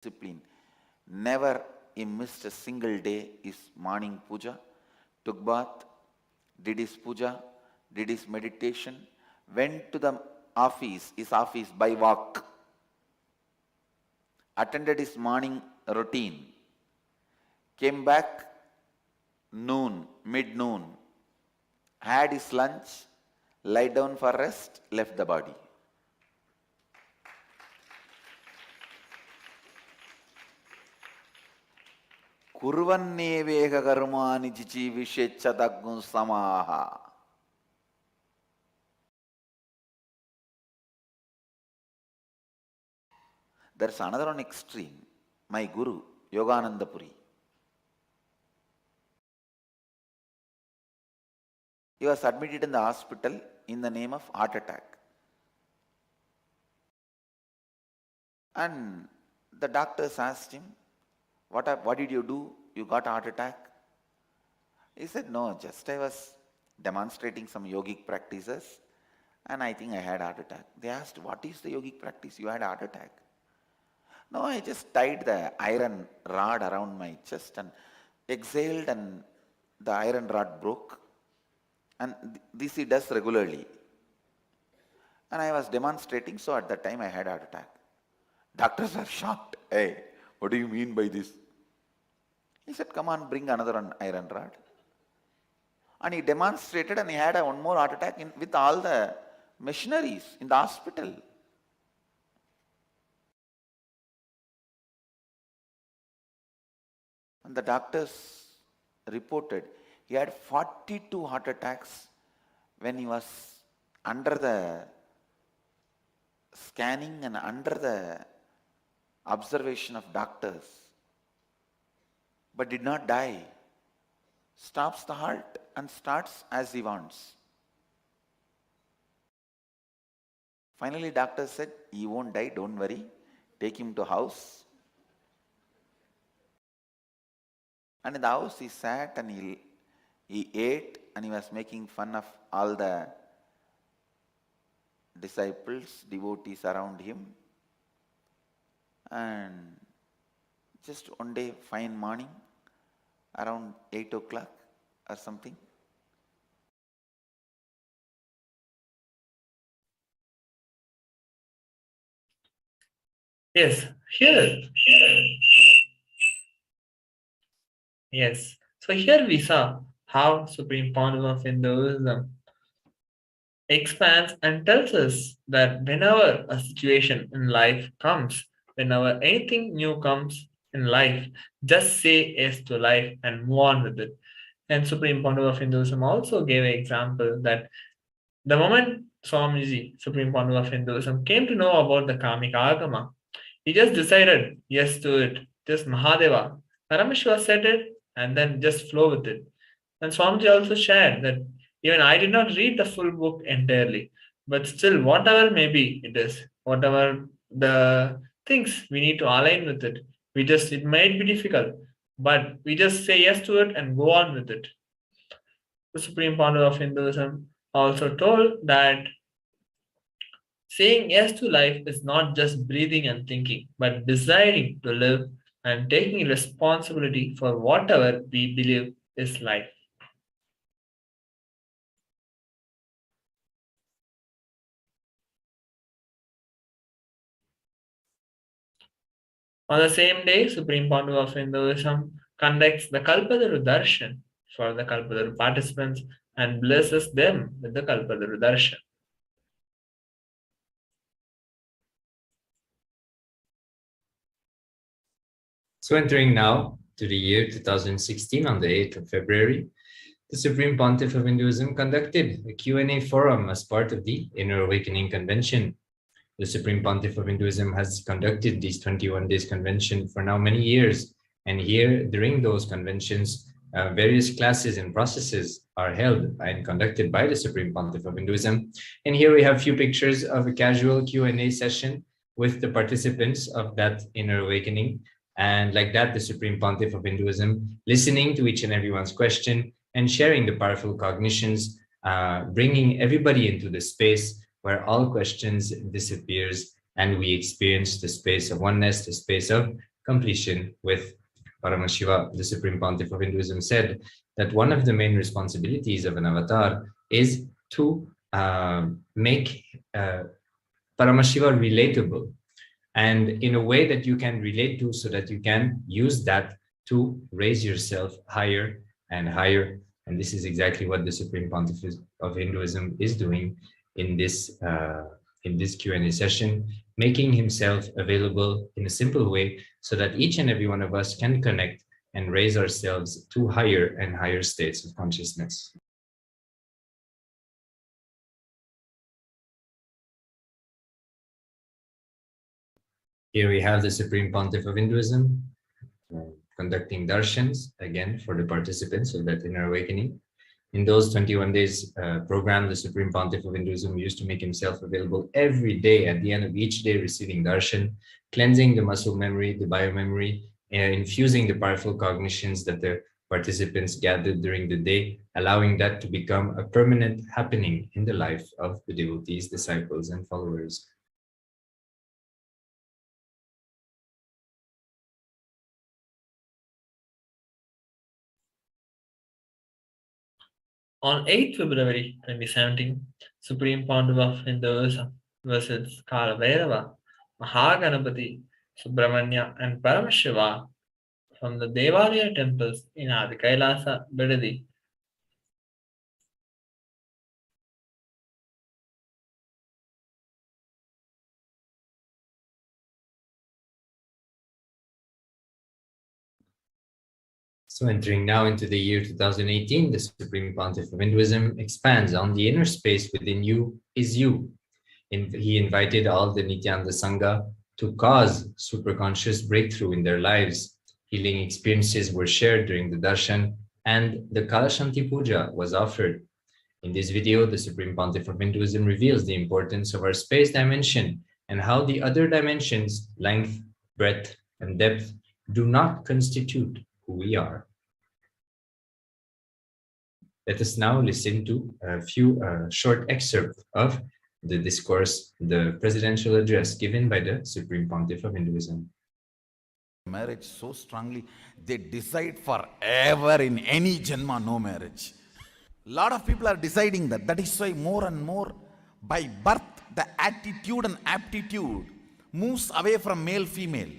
discipline. Never he missed a single day his morning puja, took bath, did his puja, did his meditation, went to his office by walk, attended his morning routine, came back mid-noon, had his lunch, lied down for rest, left the body. Kurvanneveka karmani jijivishechadagun samaha. There's another one extreme. My Guru, Yogananda Puri. He was admitted in the hospital in the name of heart attack. And the doctors asked him, what did you do? You got a heart attack? He said, no, just I was demonstrating some yogic practices and I think I had a heart attack. They asked, what is the yogic practice? You had a heart attack. No, I just tied the iron rod around my chest and exhaled and the iron rod broke. And this he does regularly. And I was demonstrating, so at that time I had a heart attack. Doctors are shocked. Hey, what do you mean by this? He said, come on, bring another iron rod. And he demonstrated and he had one more heart attack with all the machineries in the hospital. And the doctors reported he had 42 heart attacks when he was under the scanning and under the observation of doctors, but did not die. Stops the heart and starts as he wants. Finally, doctor said, he won't die, don't worry. Take him to house. And in the house he sat and he ate and he was making fun of all the disciples, devotees around him. And just one day, fine morning, around 8 o'clock or something, Yes, here. Yes. So here we saw how Supreme Founder of Hinduism expands and tells us that whenever a situation in life comes, whenever anything new comes in life, just say yes to life and move on with it. And Supreme Founder of Hinduism also gave an example that the moment Swamiji, Supreme Founder of Hinduism, came to know about the Kamika Agama, he just decided yes to it. Just Mahadeva. Paramashiva said it and then just flow with it. And Swamiji also shared that even I did not read the full book entirely, but still, whatever maybe it is, whatever the things we need to align with it, it might be difficult, but we just say yes to it and go on with it. The Supreme Founder of Hinduism also told that saying yes to life is not just breathing and thinking, but deciding to live and taking responsibility for whatever we believe is life. On the same day, Supreme Founder of Hinduism conducts the Kalpataru Darshan for the Kalpataru participants and blesses them with the Kalpataru Darshan. So entering now to the year 2016 on the 8th of February, the Supreme Pontiff of Hinduism conducted a Q&A forum as part of the Inner Awakening Convention. The Supreme Pontiff of Hinduism has conducted these 21 days convention for now many years. And here, during those conventions, various classes and processes are held and conducted by the Supreme Pontiff of Hinduism. And here we have a few pictures of a casual Q&A session with the participants of that Inner Awakening. And like that, the Supreme Pontiff of Hinduism, listening to each and everyone's question and sharing the powerful cognitions, bringing everybody into the space where all questions disappears and we experience the space of oneness, the space of completion with Paramashiva, the Supreme Pontiff of Hinduism, said that one of the main responsibilities of an avatar is to make Paramashiva relatable, and in a way that you can relate to, so that you can use that to raise yourself higher and higher. And this is exactly what the Supreme Pontiff of Hinduism is doing in this Q&A session, making himself available in a simple way so that each and every one of us can connect and raise ourselves to higher and higher states of consciousness. Here we have the Supreme Pontiff of Hinduism conducting darshans, again, for the participants of that inner awakening. In those 21 days program, the Supreme Pontiff of Hinduism used to make himself available every day, at the end of each day, receiving darshan, cleansing the muscle memory, the biomemory, infusing the powerful cognitions that the participants gathered during the day, allowing that to become a permanent happening in the life of the devotees, disciples, and followers. On 8th February 2017, Supreme Pontiff of Hinduism visits Kalabhairava, Mahaganapati, Subramanya, and Paramashiva from the Devalaya temples in Adi Kailasa, Bidadi. So entering now into the year 2018, the Supreme Pontiff of Hinduism expands on the inner space within you is you. He invited all the Nithyananda Sangha to cause superconscious breakthrough in their lives. Healing experiences were shared during the darshan, and the Kalashanti Puja was offered. In this video, the Supreme Pontiff of Hinduism reveals the importance of our space dimension and how the other dimensions, length, breadth, and depth, do not constitute who we are. Let us now listen to a few short excerpts of the discourse, the presidential address given by the Supreme Pontiff of Hinduism. Marriage so strongly, they decide forever in any Janma, no marriage. Lot of people are deciding that. That is why more and more by birth, the attitude and aptitude moves away from male, female.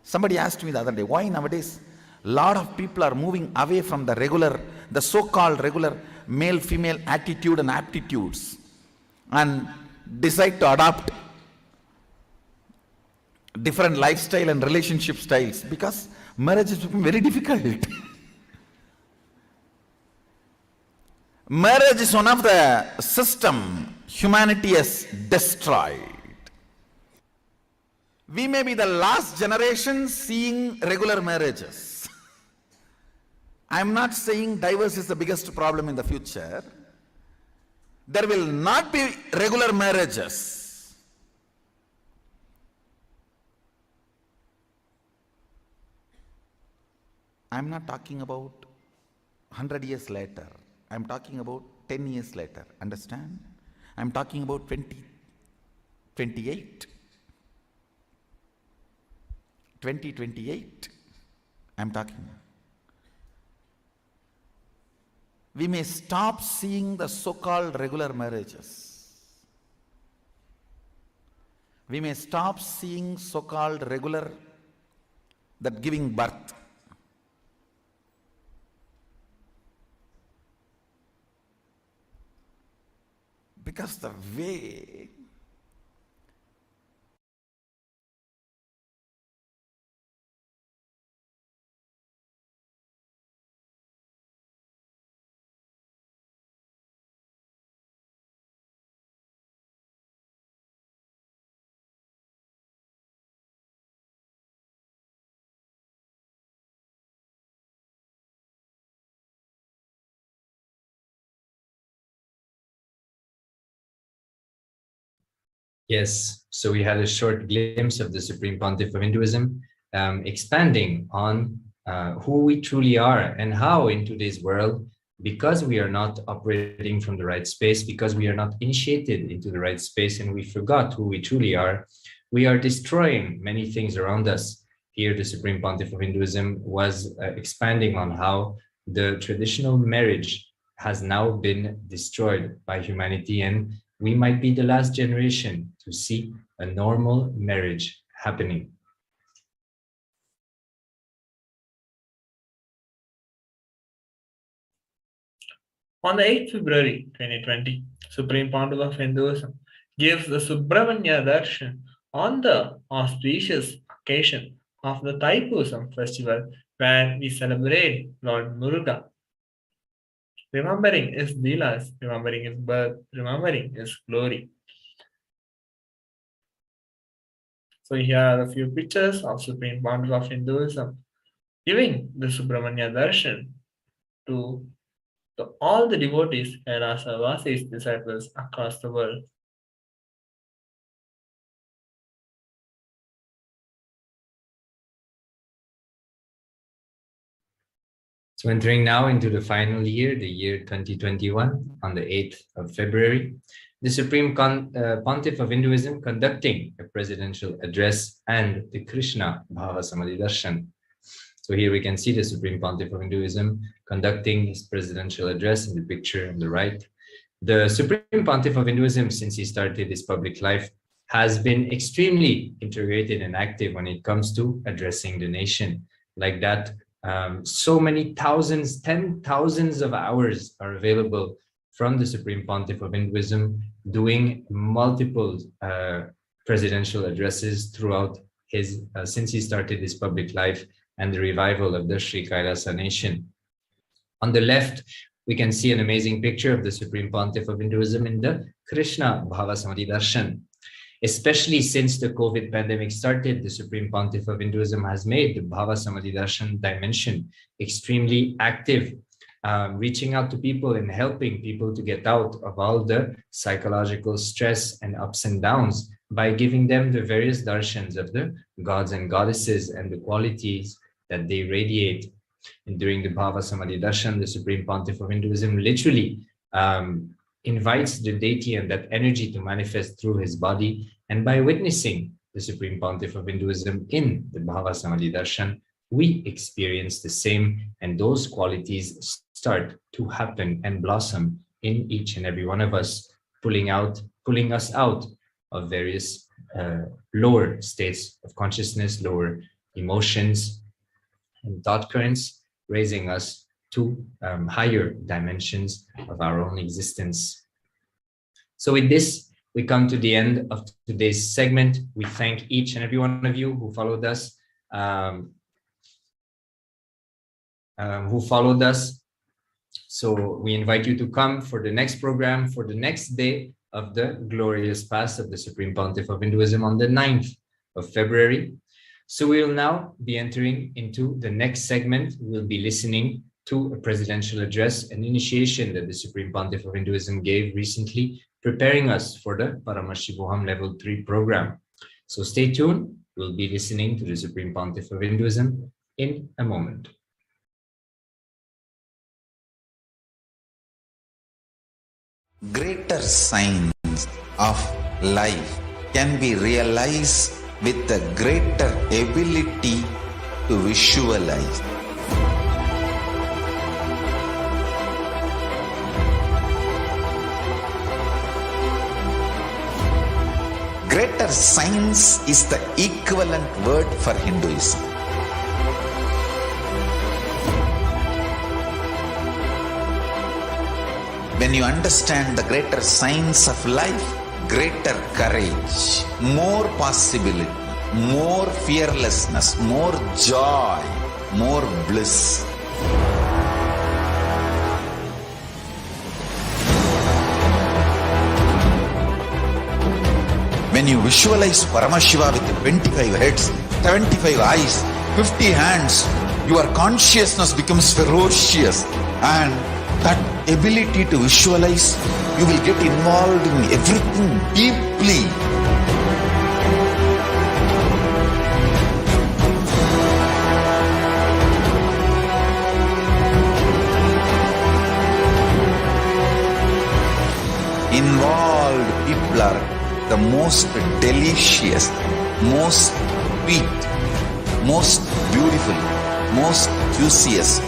Somebody asked me the other day, why nowadays lot of people are moving away from the regular, the so-called regular male, female attitude and aptitudes, and decide to adopt different lifestyle and relationship styles, because marriage is very difficult. Marriage is one of the system humanity has destroyed. We may be the last generation seeing regular marriages. I am not saying divorce is the biggest problem in the future. There will not be regular marriages. I am not talking about 100 years later. I am talking about 10 years later. Understand? I am talking about 2028. 2028. I am talking. We may stop seeing the so-called regular marriages. We may stop seeing so-called regular, that giving birth. Because the way Yes, so we had a short glimpse of the Supreme Pontiff of Hinduism, expanding on who we truly are and how in today's world, because we are not operating from the right space, because we are not initiated into the right space and we forgot who we truly are, we are destroying many things around us. Here, the Supreme Pontiff of Hinduism was expanding on how the traditional marriage has now been destroyed by humanity, and we might be the last generation to see a normal marriage happening. On the 8th February 2020, Supreme Pontiff of Hinduism gives the Subramanya Darshan on the auspicious occasion of the Thaipusam festival, where we celebrate Lord Muruga, remembering his Leelas, remembering his birth, remembering his glory. So here are a few pictures of Supreme Pontiff of Hinduism giving the Subramanya Darshan to all the devotees and Asavasis disciples across the world. So entering now into the final year, the year 2021, on the 8th of February, the Supreme Pontiff of Hinduism conducting a presidential address and the Krishna BHAVA Samadhi Darshan. So here we can see the Supreme Pontiff of Hinduism conducting his presidential address in the picture on the right. The Supreme Pontiff of Hinduism, since he started his public life, has been extremely integrated and active when it comes to addressing the nation. Like that, so many thousands, 10,000s of hours are available from the Supreme Pontiff of Hinduism doing multiple presidential addresses throughout his, since he started his public life and the revival of the Sri Kailasa nation. On the left, we can see an amazing picture of the Supreme Pontiff of Hinduism in the Krishna BHAVA Samadhi Darshan. Especially since the COVID pandemic started, the Supreme Pontiff of Hinduism has made the BHAVA Samadhi Darshan dimension extremely active, reaching out to people and helping people to get out of all the psychological stress and ups and downs by giving them the various darshans of the gods and goddesses and the qualities that they radiate. And during the BHAVA Samadhi Darshan, the Supreme Pontiff of Hinduism literally invites the deity and that energy to manifest through his body. And by witnessing the Supreme Pontiff of Hinduism in the BHAVA Samadhi Darshan, we experience the same, and those qualities start to happen and blossom in each and every one of us, pulling us out of various lower states of consciousness, lower emotions and thought currents, raising us to higher dimensions of our own existence. So with this, we come to the end of today's segment. We thank each and every one of you who followed us. So we invite you to come for the next program, for the next day of the glorious Fast of the Supreme Pontiff of Hinduism on the 9th of February. So we will now be entering into the next segment. We'll be listening to a presidential address, an initiation that the Supreme Pontiff of Hinduism gave recently, preparing us for the Paramashivoham Level 3 program. So stay tuned. We'll be listening to the Supreme Pontiff of Hinduism in a moment. Greater signs of life can be realized with a greater ability to visualize. Greater science is the equivalent word for Hinduism. When you understand the greater science of life, greater courage, more possibility, more fearlessness, more joy, more bliss. When you visualize Paramashiva with 25 heads, 75 eyes, 50 hands, your consciousness becomes ferocious, and that ability to visualize, you will get involved in everything deeply. Involved people are the most delicious, most sweet, most beautiful, most juiciest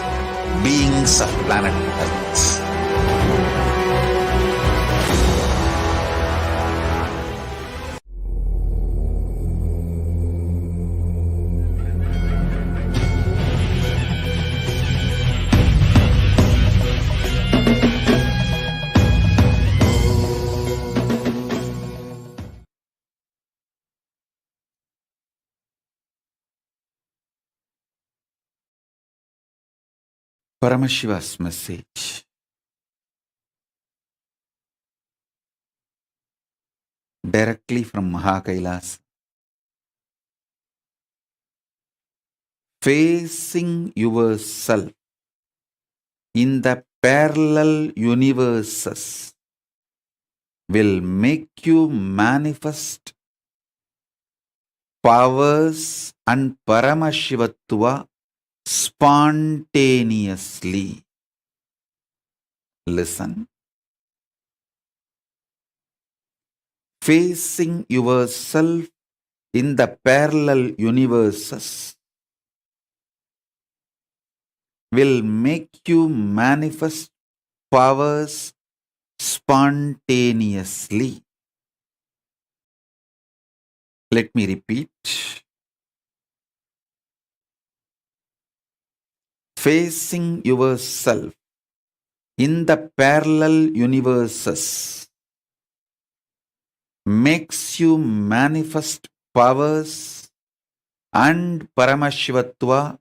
beings of planet Earth. Paramashiva's message directly from Kailasa. Facing yourself in the parallel universes will make you manifest powers and Paramashivatva spontaneously. Listen. Facing yourself in the parallel universes will make you manifest powers spontaneously. Let me repeat. Facing yourself in the parallel universes makes you manifest powers and Paramashivatva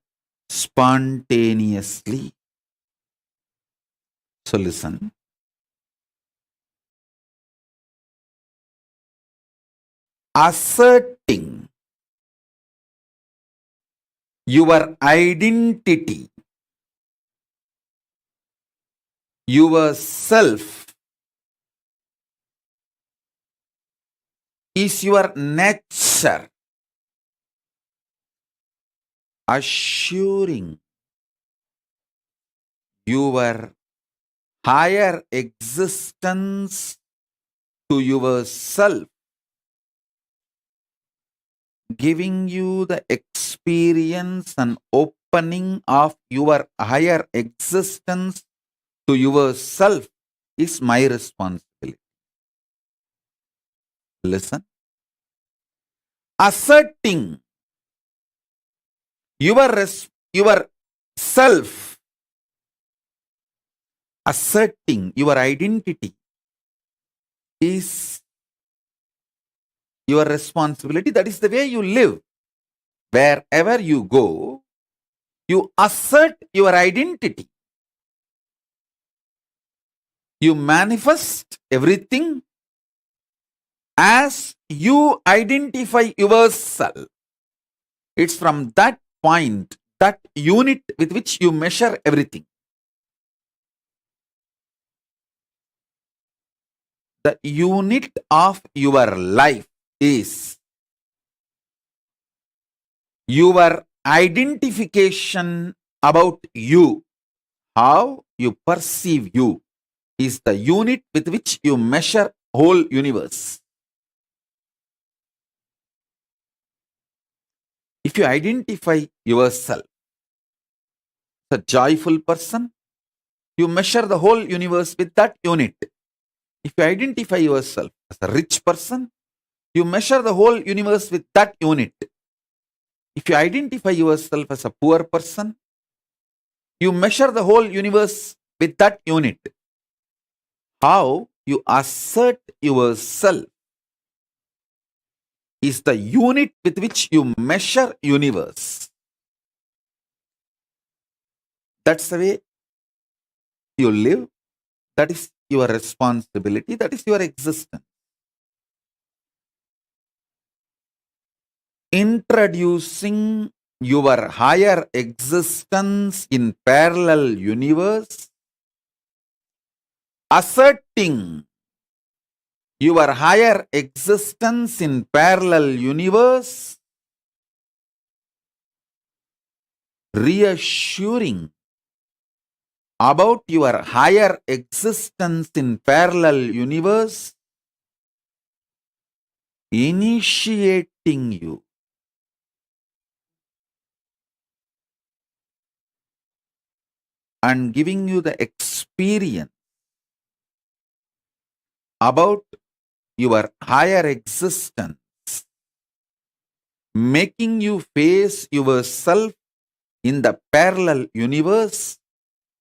spontaneously. So listen. Asserting your identity, yourself, is your nature. Assuring your higher existence to yourself, giving you the experience and opening of your higher existence to yourself is my responsibility. Listen. Asserting your self, asserting your identity is your responsibility. That is the way you live. Wherever you go, you assert your identity. You manifest everything as you identify yourself. It's from that point, that unit with which you measure everything. The unit of your life is your identification about you. How you perceive you is the unit with which you measure whole universe. If you identify yourself as a joyful person, you measure the whole universe with that unit. If you identify yourself as a rich person, you measure the whole universe with that unit. If you identify yourself as a poor person, you measure the whole universe with that unit. How you assert yourself is the unit with which you measure universe. That's the way you live. That is your responsibility. That is your existence. Introducing your higher existence in parallel universe, asserting your higher existence in parallel universe, reassuring about your higher existence in parallel universe, initiating you and giving you the experience about your higher existence, making you face yourself in the parallel universe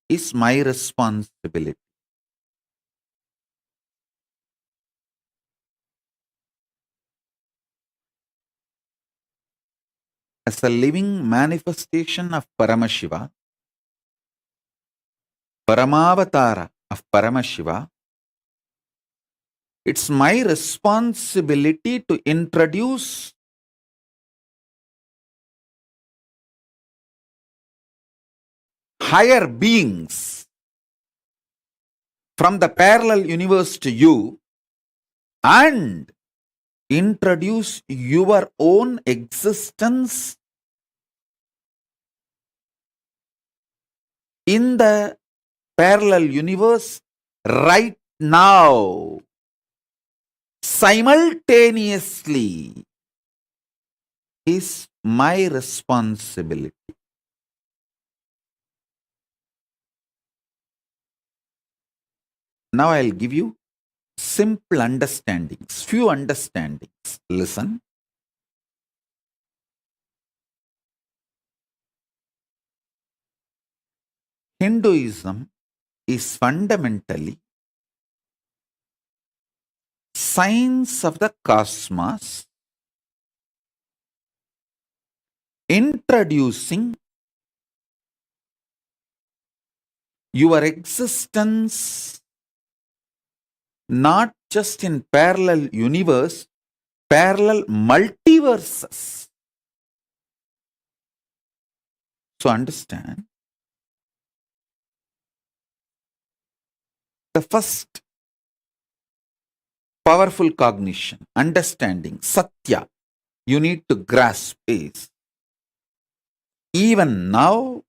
is my responsibility. As a living manifestation of Paramashiva, Paramavatara of Paramashiva, it's my responsibility to introduce higher beings from the parallel universe to you and introduce your own existence in the parallel universe right now, simultaneously, is my responsibility. Now I'll give you simple understandings, few understandings. Listen. Hinduism is fundamentally science of the cosmos, introducing your existence not just in parallel universe, parallel multiverses. So understand, the first powerful cognition, understanding, satya, you need to grasp is, even now,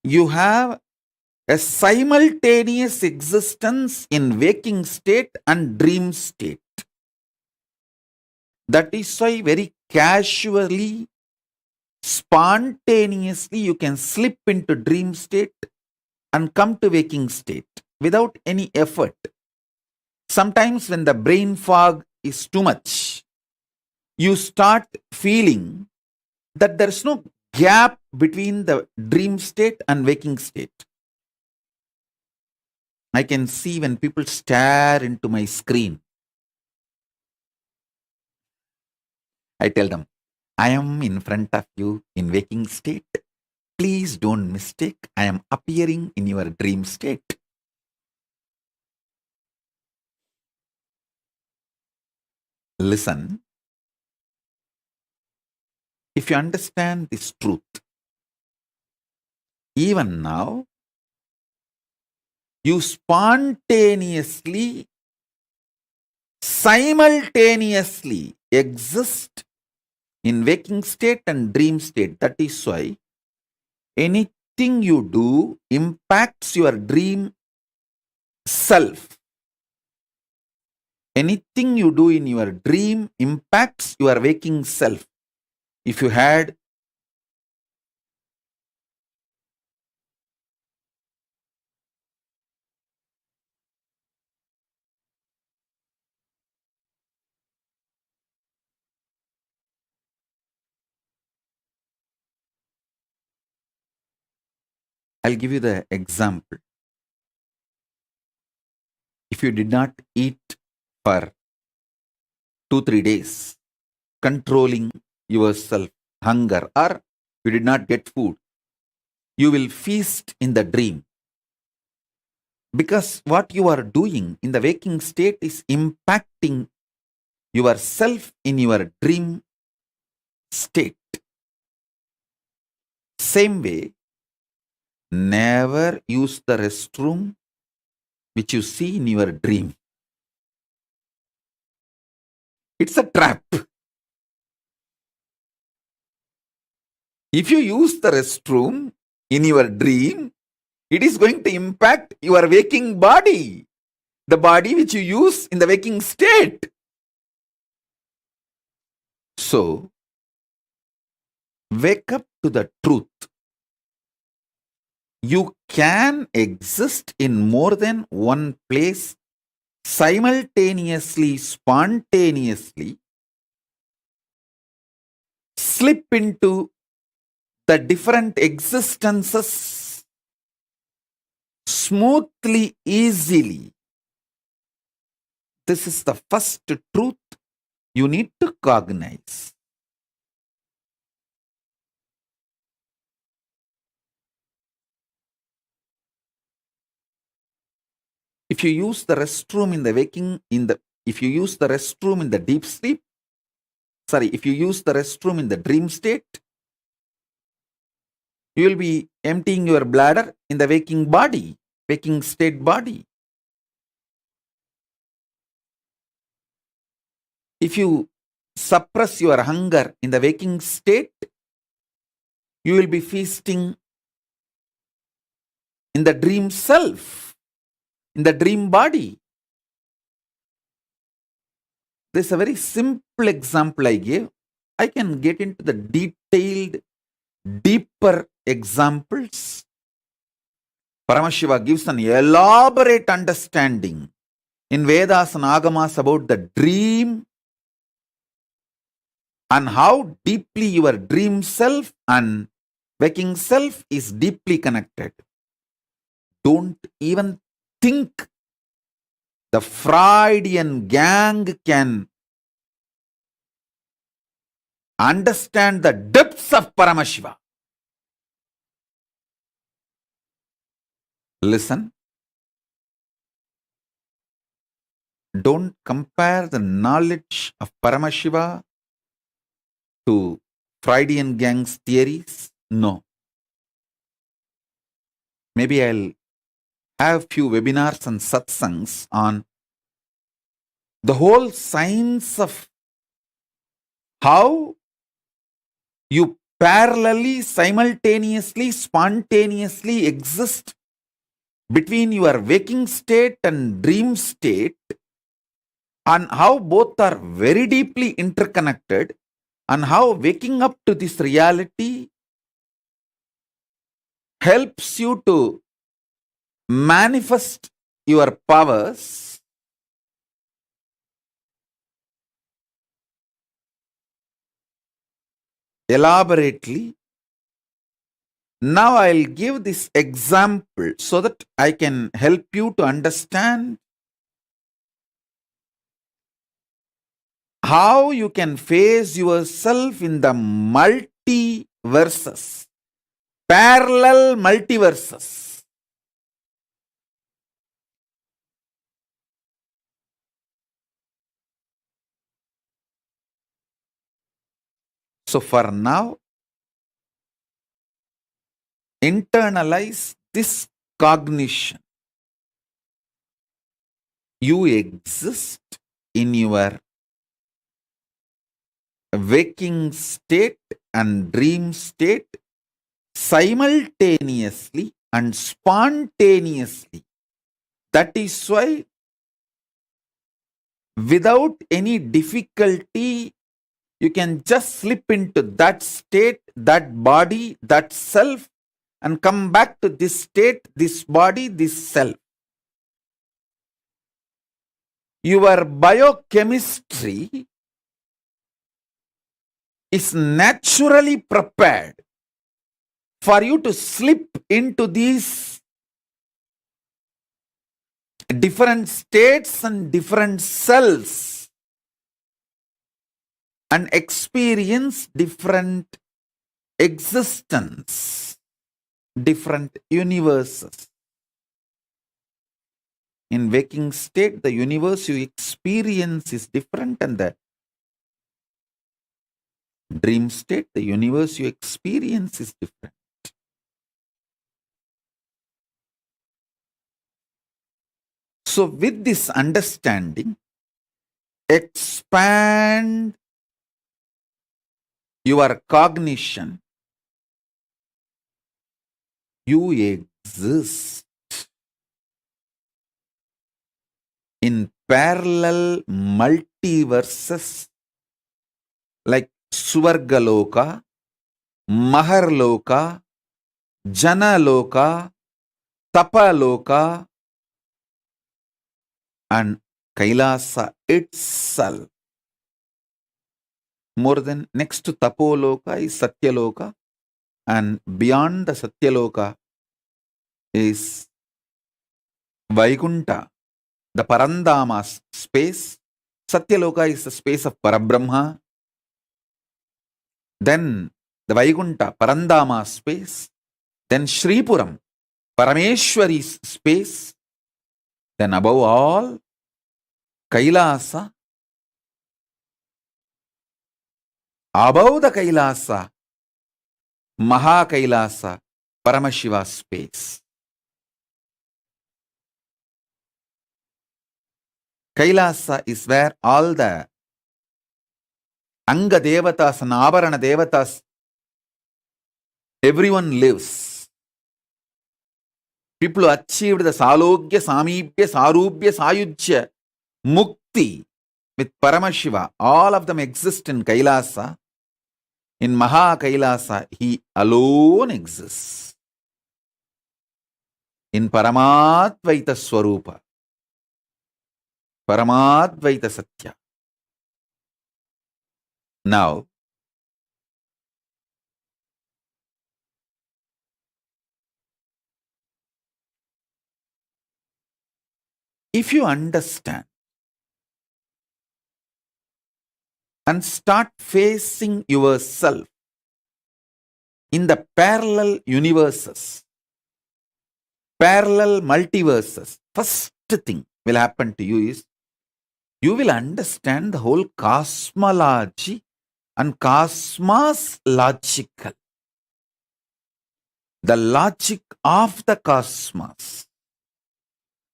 you have a simultaneous existence in waking state and dream state. That is why very casually, spontaneously, you can slip into dream state and come to waking state without any effort. Sometimes when the brain fog is too much, you start feeling that there is no gap between the dream state and waking state. I can see when people stare into my screen, I tell them, I am in front of you in waking state. Please don't mistake, I am appearing in your dream state. Listen, if you understand this truth, even now, you spontaneously, simultaneously exist in waking state and dream state. That is why anything you do impacts your dream self. Anything you do in your dream impacts your waking self. If you had I'll give you the example. If you did not eat for 2-3 days, controlling yourself, hunger, or you did not get food, you will feast in the dream. Because what you are doing in the waking state is impacting yourself in your dream state. Same way, never use the restroom which you see in your dream. It's a trap. If you use the restroom in your dream, it is going to impact your waking body, the body which you use in the waking state. So, wake up to the truth. You can exist in more than one place simultaneously, spontaneously, slip into the different existences smoothly, easily. This is the first truth you need to cognize. If you use the restroom in the if you use the restroom in the deep sleep, if you use the restroom in the dream state, you will be emptying your bladder in the waking state body. If you suppress your hunger in the waking state, you will be feasting in the dream self, in the dream body. This is a very simple example I gave. I can get into the detailed, deeper examples. Paramashiva gives an elaborate understanding in Vedas and Agamas about the dream and how deeply your dream self and waking self is deeply connected. Don't even think the Freudian gang can understand the depths of Paramashiva. Listen. Don't compare the knowledge of Paramashiva to Freudian gang's theories. No. Maybe I'll have few webinars and satsangs on the whole science of how you parallelly, simultaneously, spontaneously exist between your waking state and dream state, and how both are very deeply interconnected, and how waking up to this reality helps you to manifest your powers elaborately. Now I'll give this example so that I can help you to understand how you can face yourself in the multiverses, parallel multiverses. So for now, internalize this cognition. You exist in your waking state and dream state simultaneously and spontaneously. That is why, without any difficulty, you can just slip into that state, that body, that self, and come back to this state, this body, this self. Your biochemistry is naturally prepared for you to slip into these different states and different cells and experience different existence, different universes. In waking state, the universe you experience is different, and the dream state, the universe you experience is different. So with this understanding, expand your cognition. You exist in parallel multiverses like Swargaloka, Maharloka, Janaloka, Tapaloka and Kailasa itself. More than next to Tapoloka is Satyaloka, and beyond the Satyaloka is Vaikunta, the Parandama space. Satyaloka is the space of Parabrahma. Then the Vaikunta, Parandama space. Then Shripuram, Parameshwari's space. Then above all, Kailasa. Above the Kailasa, Maha Kailasa, Paramashiva space. Kailasa is where all the Anga Devatas and Avarana Devatas, everyone lives. People who achieved the Salogya, Samibhya, Sarubhya, Sayujya, Mukti with Paramashiva, all of them exist in Kailasa. In Maha Kailasa, he alone exists. In Paramadvaita Swarupa, Paramadvaita Satya. Now, if you understand and start facing yourself in the parallel universes, parallel multiverses, first thing will happen to you is you will understand the whole cosmology and cosmos logical. The logic of the cosmos.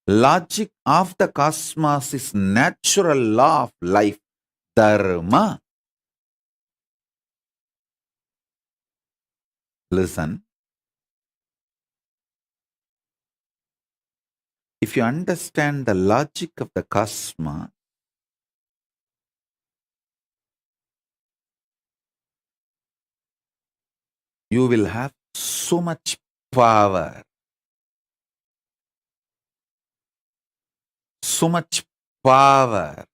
Logic of the cosmos is natural law of life, dharma. Listen. If you understand the logic of the cosmos, you will have so much power. So much power.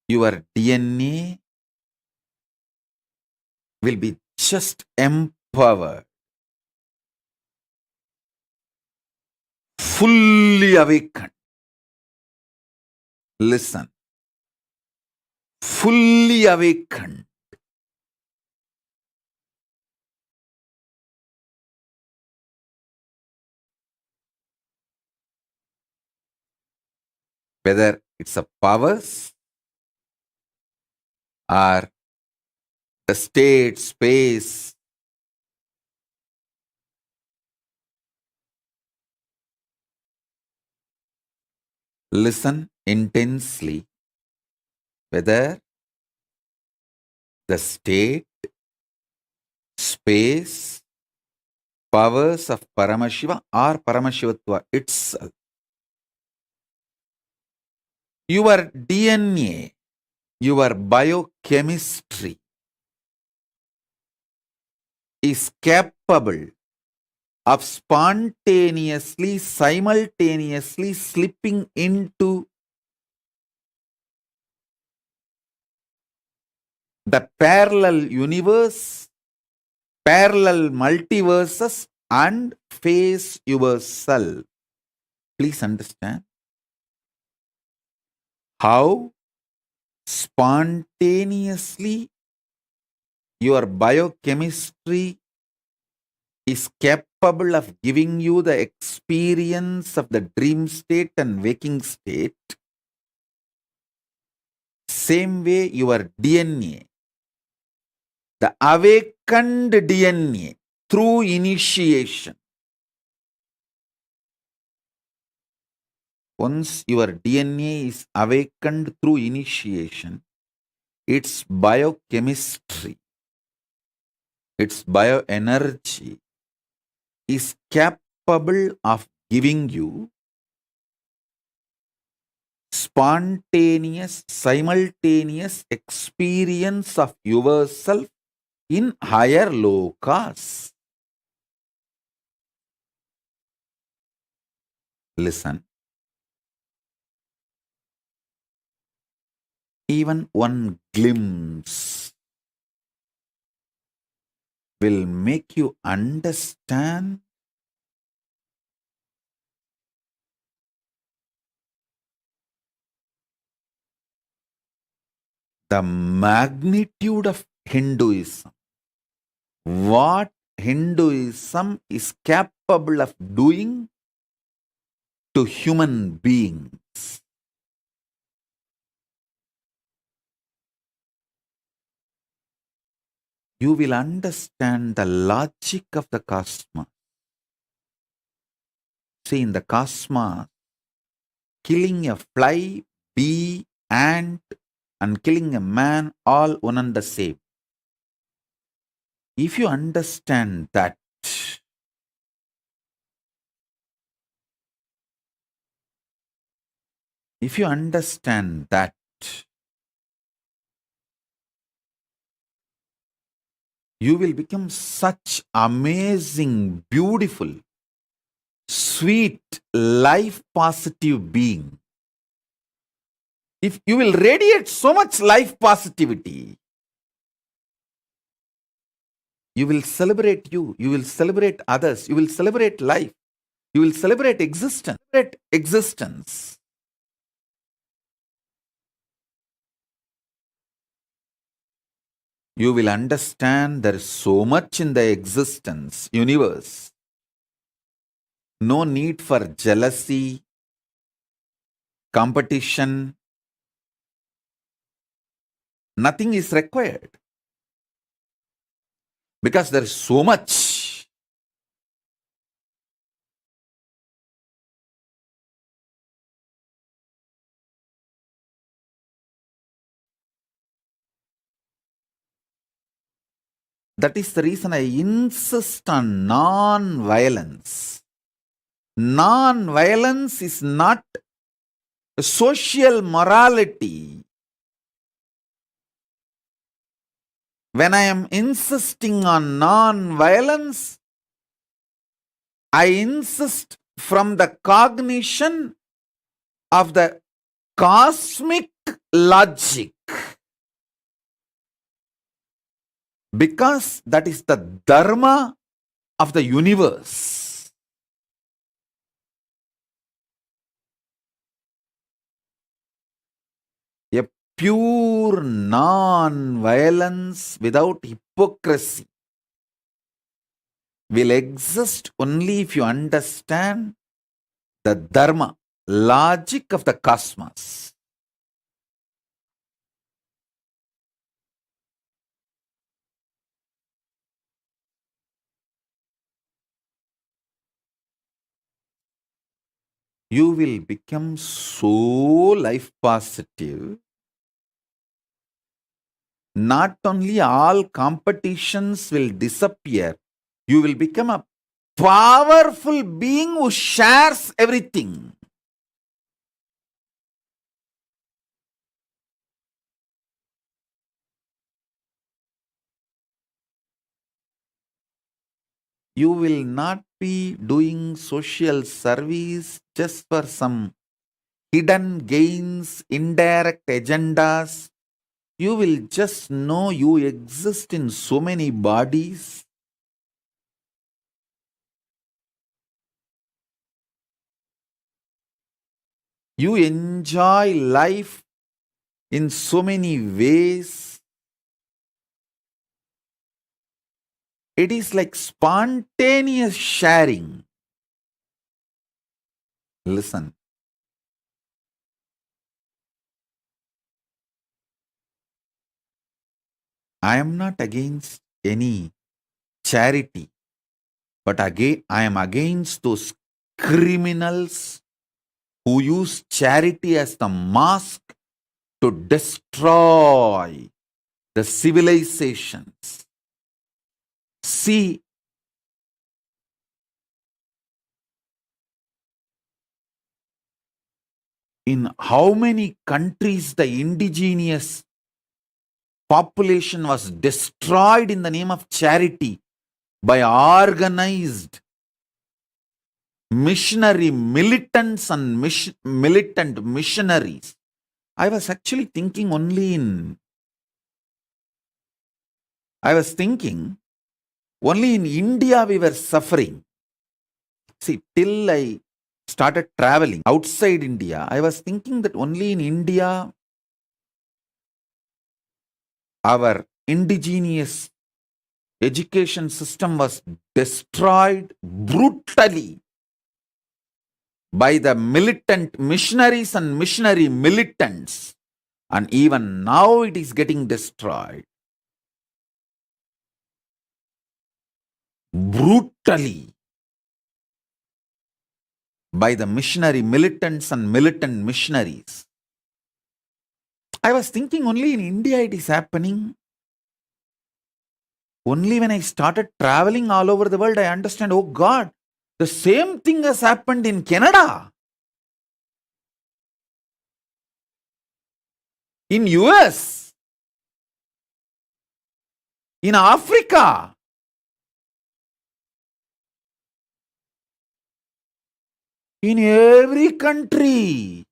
Your DNA will be just empowered, fully awakened. Listen, fully awakened. Whether it's a powers or the state, space, listen intensely. Whether the state, space, powers of Paramashiva or Paramashivatva itself. Your DNA, your biochemistry is capable of spontaneously, simultaneously slipping into the parallel universe, parallel multiverses, and face yourself. Please understand how spontaneously your biochemistry is capable of giving you the experience of the dream state and waking state. Same way your DNA, the awakened DNA through initiation. Once your DNA is awakened through initiation, its biochemistry, its bioenergy is capable of giving you spontaneous, simultaneous experience of yourself in higher lokas. Listen. Even one glimpse will make you understand the magnitude of Hinduism. What Hinduism is capable of doing to human beings. You will understand the logic of the cosmos. See, in the cosmos, killing a fly, bee, ant, and killing a man, all one and the same. If you understand that, you will become such amazing, beautiful, sweet, life positive being. If you will radiate so much life positivity, you will celebrate you will celebrate others, you will celebrate life, you will celebrate existence. You will understand there is so much in the existence, universe. No need for jealousy, competition. Nothing is required. Because there is so much. That is the reason I insist on non-violence. Non-violence is not social morality. When I am insisting on non-violence, I insist from the cognition of the cosmic logic. Because that is the dharma of the universe. A pure non-violence without hypocrisy will exist only if you understand the dharma, logic of the cosmos. You will become so life positive. Not only all competitions will disappear, you will become a powerful being who shares everything. You will not be doing social service just for some hidden gains, indirect agendas. You will just know you exist in so many bodies. You enjoy life in so many ways. It is like spontaneous sharing. Listen. I am not against any charity, but again, I am against those criminals who use charity as the mask to destroy the civilizations. See, in how many countries the indigenous population was destroyed in the name of charity by organized missionary militants and militant missionaries. I was thinking only in India we were suffering. See, till I started traveling outside India, I was thinking that only in India our indigenous education system was destroyed brutally by the militant missionaries and missionary militants, and even now it is getting destroyed brutally by the missionary militants and militant missionaries. I was thinking only in India it is happening. Only when I started traveling all over the world, I understand, oh God, the same thing has happened in Canada, in US, in Africa, in every country.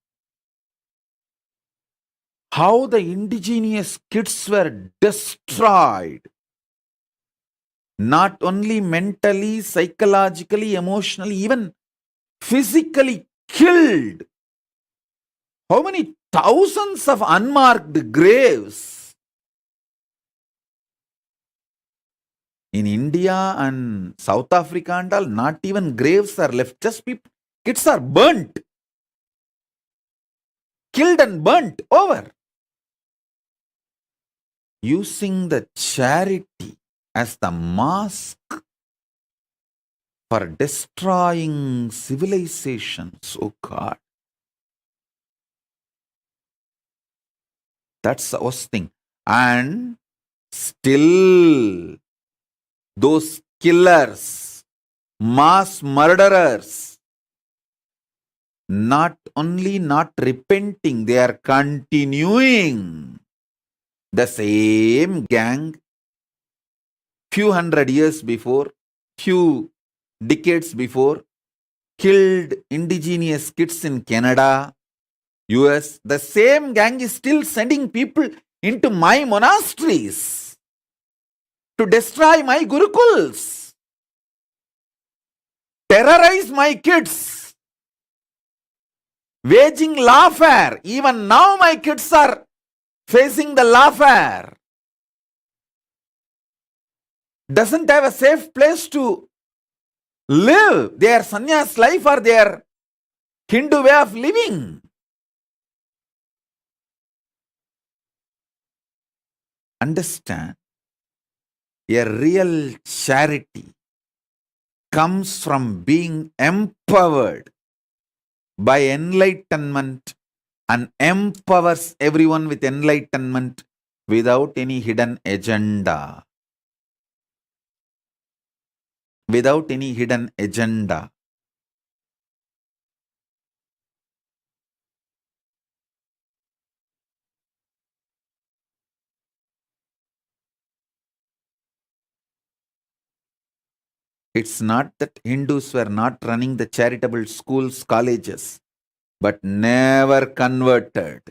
How the indigenous kids were destroyed. Not only mentally, psychologically, emotionally, even physically killed. How many thousands of unmarked graves in India and South Africa and all, not even graves are left, just people, kids are burnt, killed and burnt over. Using the charity as the mask for destroying civilizations, oh God. That's the worst thing. And still, those killers, mass murderers, not only not repenting, they are continuing. The same gang, few hundred years before, few decades before, killed indigenous kids in Canada, US. The same gang is still sending people into my monasteries to destroy my gurukuls, terrorize my kids, waging lawfare. Even now my kids are facing the lawfare. Doesn't have a safe place to live their sannyas life or their Hindu way of living. Understand, a real charity comes from being empowered by enlightenment and empowers everyone with enlightenment without any hidden agenda. Without any hidden agenda. It's not that Hindus were not running the charitable schools, colleges, but never converted.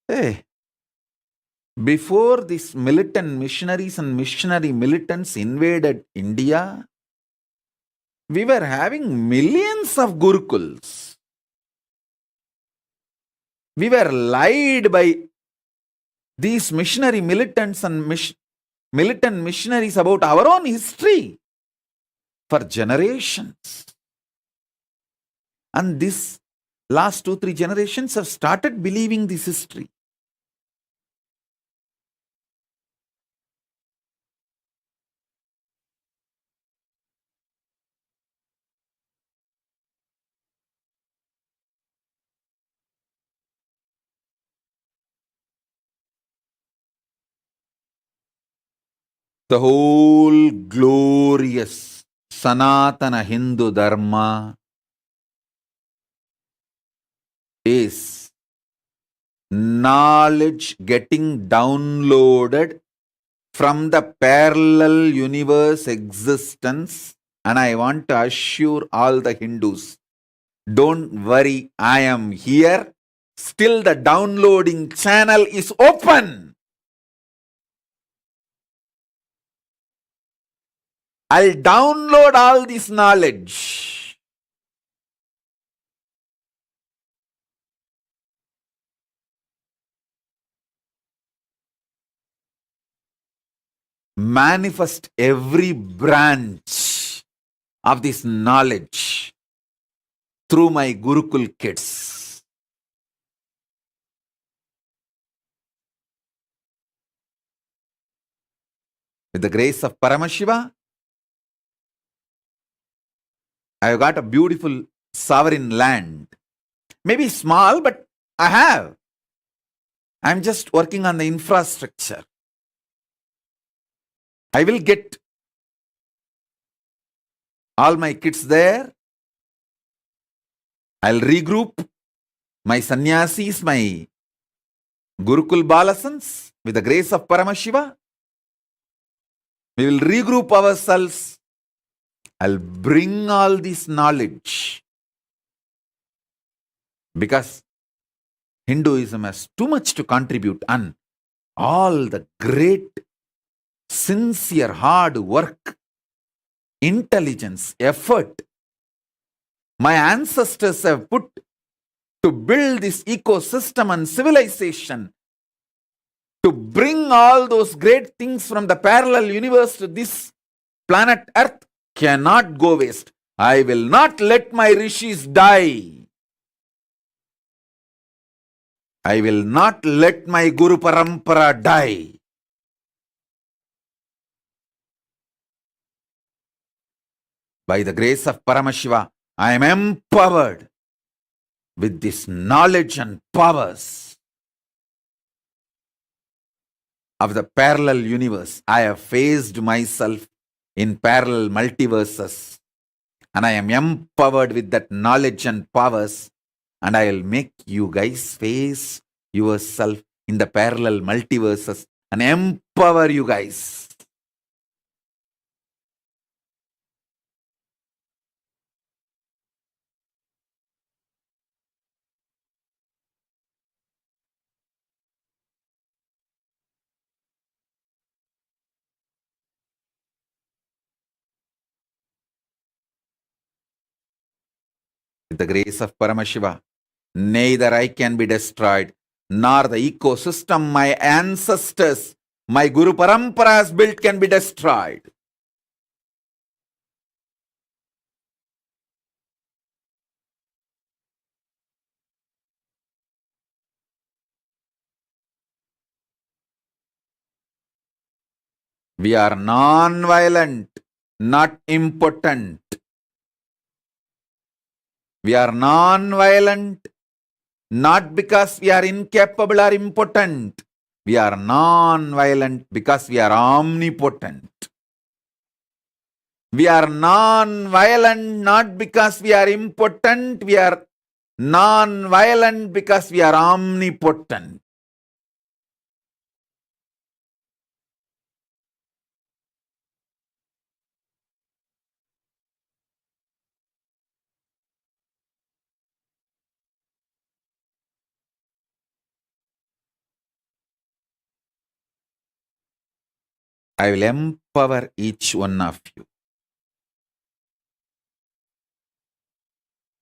Hey, before these militant missionaries and missionary militants invaded India, we were having millions of gurukuls. We were lied by these missionary militants and militant missionaries about our own history for generations. And this last 2-3 generations have started believing this history. The whole glorious Sanatana Hindu Dharma is knowledge getting downloaded from the parallel universe existence. And I want to assure all the Hindus, don't worry, I am here. Still the downloading channel is open. I'll download all this knowledge. Manifest every branch of this knowledge through my Gurukul kids. With the grace of Paramashiva, I have got a beautiful sovereign land. Maybe small, but I have. I'm just working on the infrastructure. I will get all my kids there. I'll regroup my sannyasis, my Gurukul Balasans, with the grace of Paramashiva. We will regroup ourselves. I'll bring all this knowledge. Because Hinduism has too much to contribute, and all the great, sincere, hard work, intelligence, effort my ancestors have put to build this ecosystem and civilization, to bring all those great things from the parallel universe to this planet Earth, cannot go waste. I will not let my rishis die. I will not let my Guru Parampara die. By the grace of Paramashiva, I am empowered with this knowledge and powers of the parallel universe. I have faced myself in parallel multiverses, and I am empowered with that knowledge and powers, and I will make you guys face yourself in the parallel multiverses and empower you guys. With the grace of Paramashiva, neither I can be destroyed, nor the ecosystem my ancestors, my Guru Parampara has built can be destroyed. We are non-violent, not impotent. We are non-violent, not because we are incapable or impotent. We are non-violent because we are omnipotent. We are non-violent not because we are impotent. We are non-violent because we are omnipotent. I will empower each one of you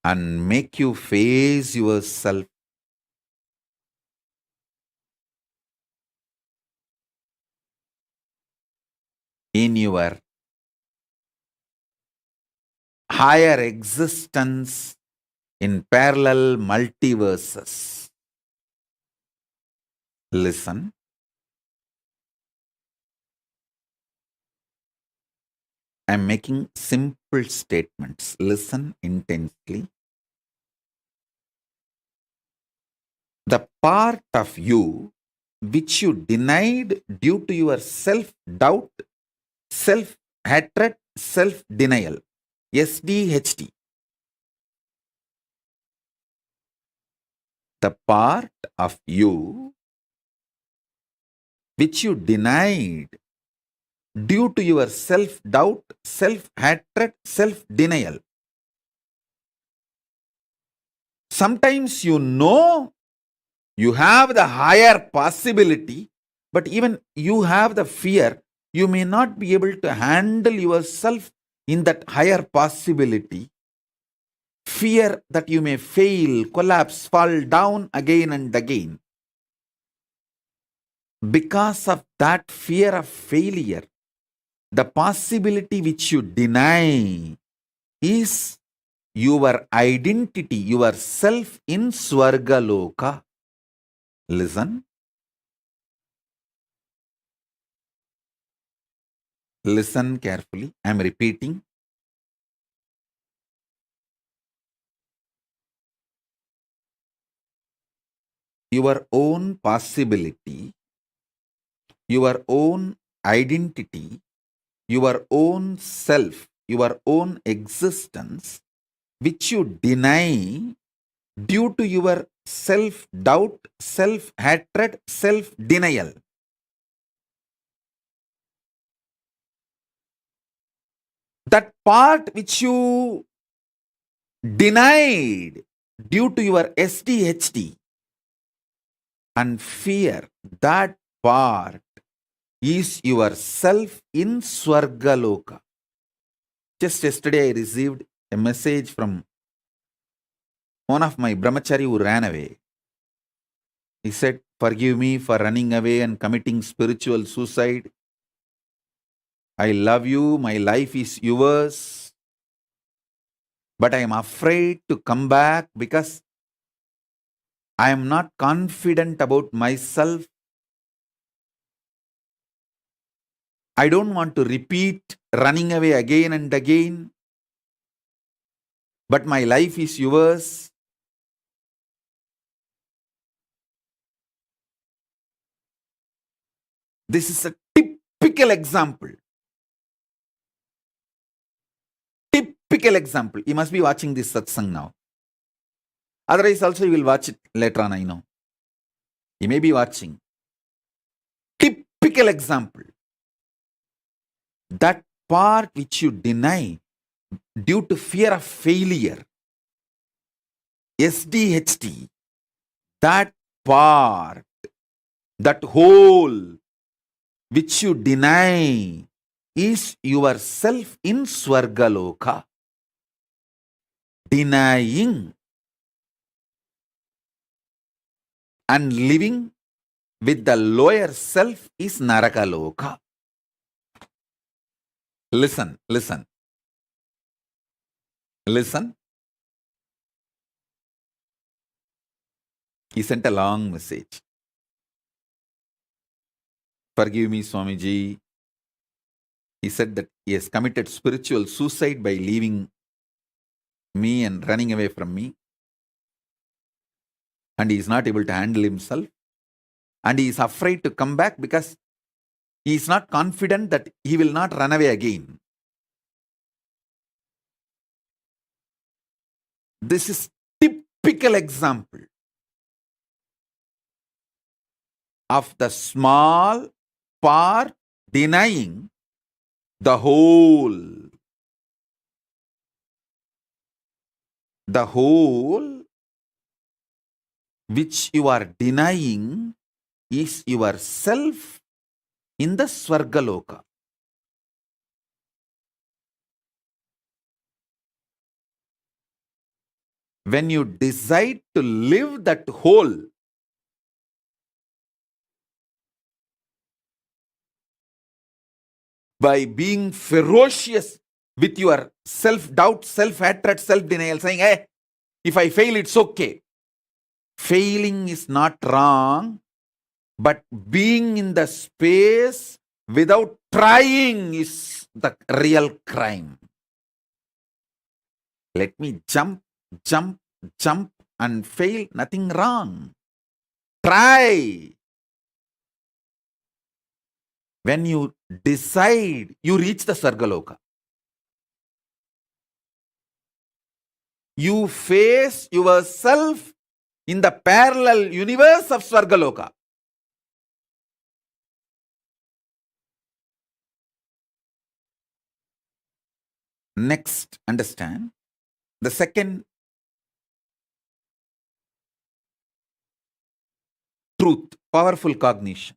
and make you face yourself in your higher existence in parallel multiverses. Listen. I am making simple statements. Listen intensely. The part of you which you denied due to your self-doubt, self-hatred, self-denial, SDHD. the part of you which you denied due to your self-doubt, self-hatred, self-denial. Sometimes you know you have the higher possibility, but even you have the fear, you may not be able to handle yourself in that higher possibility. Fear that you may fail, collapse, fall down again and again. Because of that fear of failure, the possibility which you deny is your identity, your self in Swargaloka. Listen. Listen carefully. I am repeating. Your own possibility, your own identity, your own self, your own existence, which you deny due to your self-doubt, self-hatred, self-denial. That part which you denied due to your SDHD and fear, that part is yourself in Swargaloka. Just yesterday I received a message from one of my brahmachari who ran away. He said, "Forgive me for running away and committing spiritual suicide. I love you, my life is yours, but I am afraid to come back because I am not confident about myself. I don't want to repeat running away again and again, but my life is yours." This is a typical example. Typical example. You must be watching this satsang now. Otherwise also you will watch it later on, I know. You may be watching. Typical example. That part which you deny due to fear of failure, SDHD, that part, that whole which you deny is yourself in Swargaloka. Denying and living with the lower self is Narakaloka. Listen, listen. Listen. He sent a long message. "Forgive me, Swamiji." He said that he has committed spiritual suicide by leaving me and running away from me. And he is not able to handle himself. And he is afraid to come back because he is not confident that he will not run away again. This is typical example of the small part denying the whole. The whole which you are denying is yourself in the Swargaloka. When you decide to live that whole, by being ferocious with your self-doubt, self-hatred, self-denial, saying, "Hey, if I fail, it's okay." Failing is not wrong, but being in the space without trying is the real crime. Let me jump, jump, jump and fail, nothing wrong. Try. When you decide, you reach the Sargaloka. You face yourself in the parallel universe of Swargaloka. Next, understand the second truth, powerful cognition.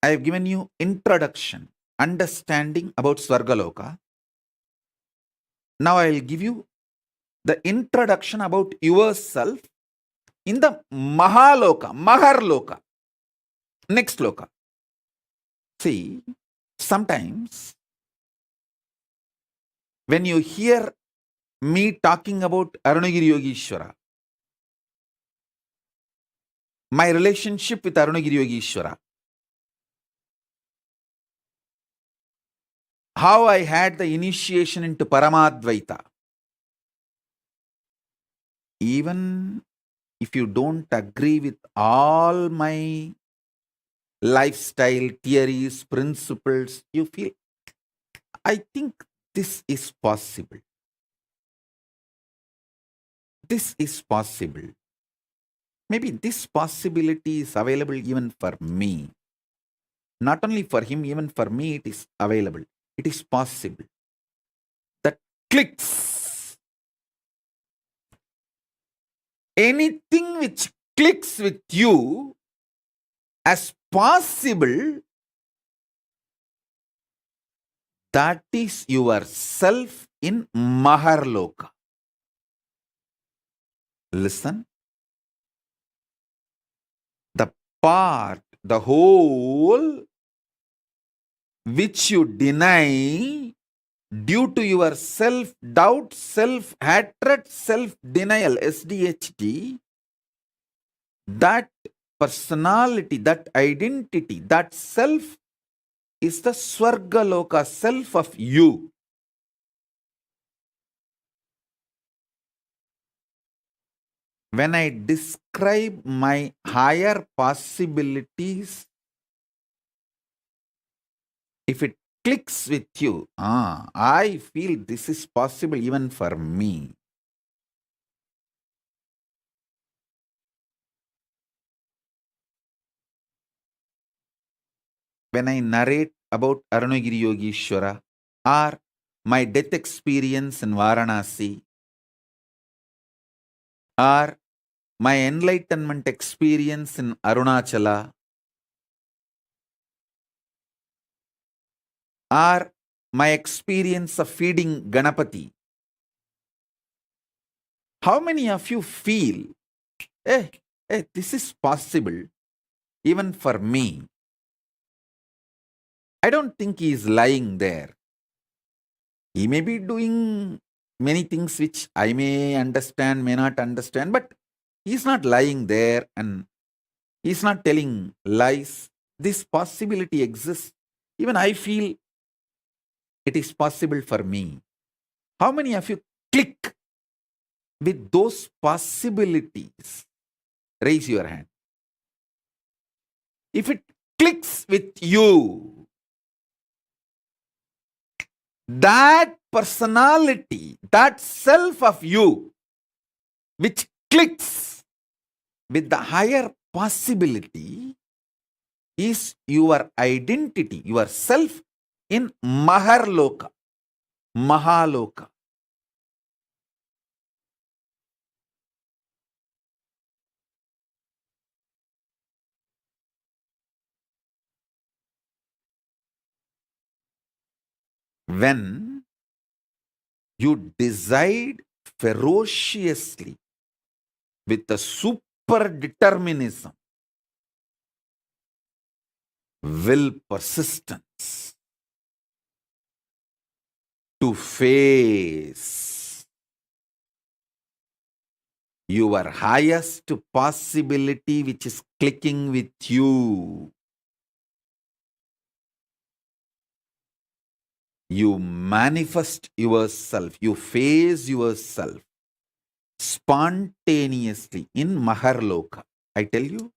I have given you introduction, understanding about Swargaloka. Now I will give you the introduction about yourself in the Mahaloka, Maharloka, next Loka. See, sometimes when you hear me talking about Arunagiri Yogeshwara, my relationship with Arunagiri Yogeshwara, how I had the initiation into Paramadvaita, even if you don't agree with all my lifestyle theories, principles, you feel, I think this is possible. This is possible. Maybe this possibility is available even for me. Not only for him, even for me, it is available. It is possible. That clicks. Anything which clicks with you as possible, that is yourself in Maharloka. Listen. The part, the whole which you deny due to your self-doubt, self-hatred, self-denial, SDHD, that personality, that identity, that self is the Swargaloka, self of you. When I describe my higher possibilities, if it clicks with you, I feel this is possible even for me. When I narrate about Arunagiri Yogeshwara or my death experience in Varanasi or my enlightenment experience in Arunachala or my experience of feeding Ganapati, how many of you feel, this is possible even for me? I don't think he is lying there. He may be doing many things which I may understand, may not understand, but he's not lying there and he's not telling lies. This possibility exists. Even I feel it is possible for me. How many of you click with those possibilities? Raise your hand. If it clicks with you, that personality, that self of you, which clicks with the higher possibility, is your identity, your self in Maharloka, Mahaloka. When you decide ferociously with a super determinism, will persistence to face your highest possibility which is clicking with you. You manifest yourself, you face yourself spontaneously in Maharloka. I tell you,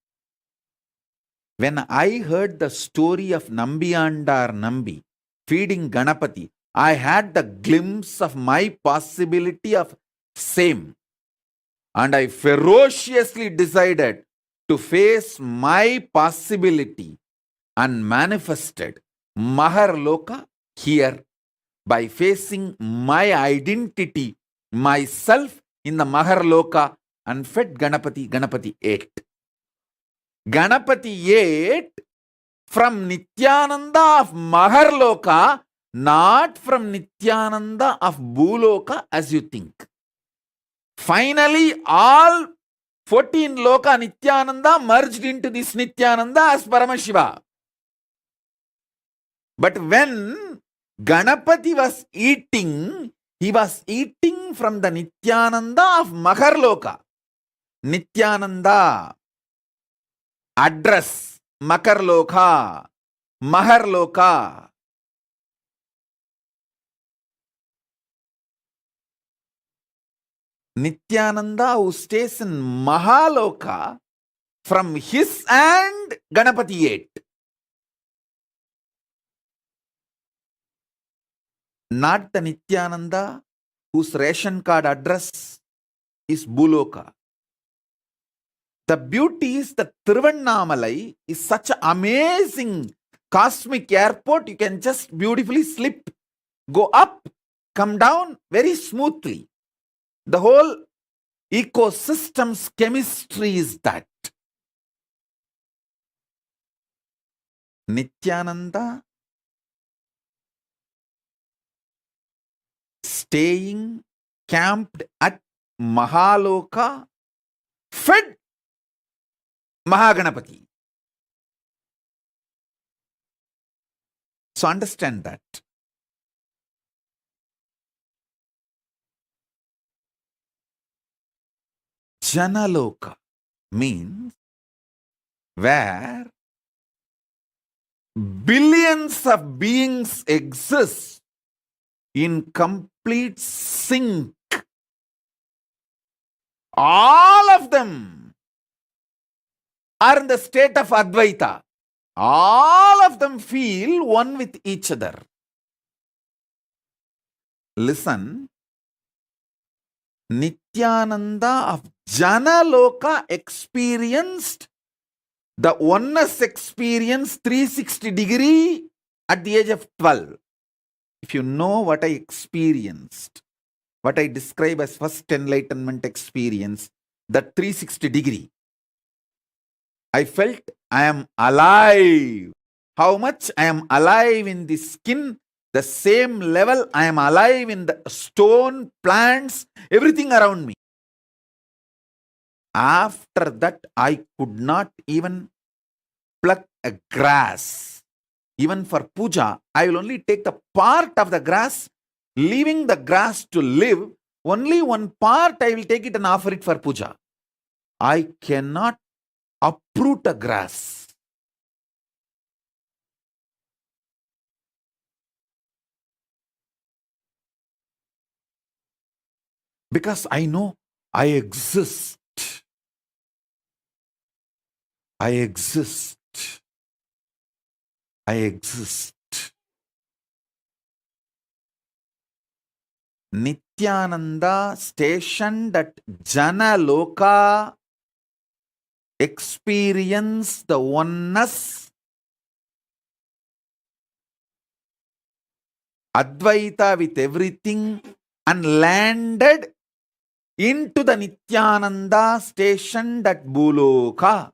when I heard the story of Nambiyandar Nambi feeding Ganapati, I had the glimpse of my possibility of same. And I ferociously decided to face my possibility and manifested Maharloka here by facing my identity, myself in the Maharloka, and fed Ganapati. Ganapati ate. Ganapati ate from Nithyananda of Maharloka, not from Nithyananda of Bhuloka as you think. Finally, all 14 Loka Nithyananda merged into this Nithyananda as Paramashiva. But when Ganapati was eating, he was eating from the Nithyananda of Maharloka. Nithyananda, address, Makarloka, Maharloka. Nithyananda who stays in Mahaloka, from his hand Ganapati ate. Not the Nithyananda whose ration card address is Bhuloka. The beauty is that Tiruvannamalai is such an amazing cosmic airport. You can just beautifully slip, go up, come down very smoothly. The whole ecosystem's chemistry is that. Nithyananda staying camped at Mahaloka, fed Mahaganapati. So understand that. Janaloka means where billions of beings exist in complete sync. All of them are in the state of Advaita. All of them feel one with each other. Listen, Nithyananda of Janaloka experienced the oneness experience 360 degree at the age of 12. If you know what I experienced, what I describe as first enlightenment experience, that 360 degree, I felt I am alive. How much I am alive in the skin, the same level I am alive in the stone, plants, everything around me. After that, I could not even pluck a grass. Even for puja, I will only take the part of the grass, leaving the grass to live. Only one part I will take it and offer it for puja. I cannot uproot a grass. Because I know I exist. I exist. I exist. Nithyananda stationed at Janaloka experienced the oneness, Advaita with everything, and landed into the Nithyananda stationed at Bhuloka.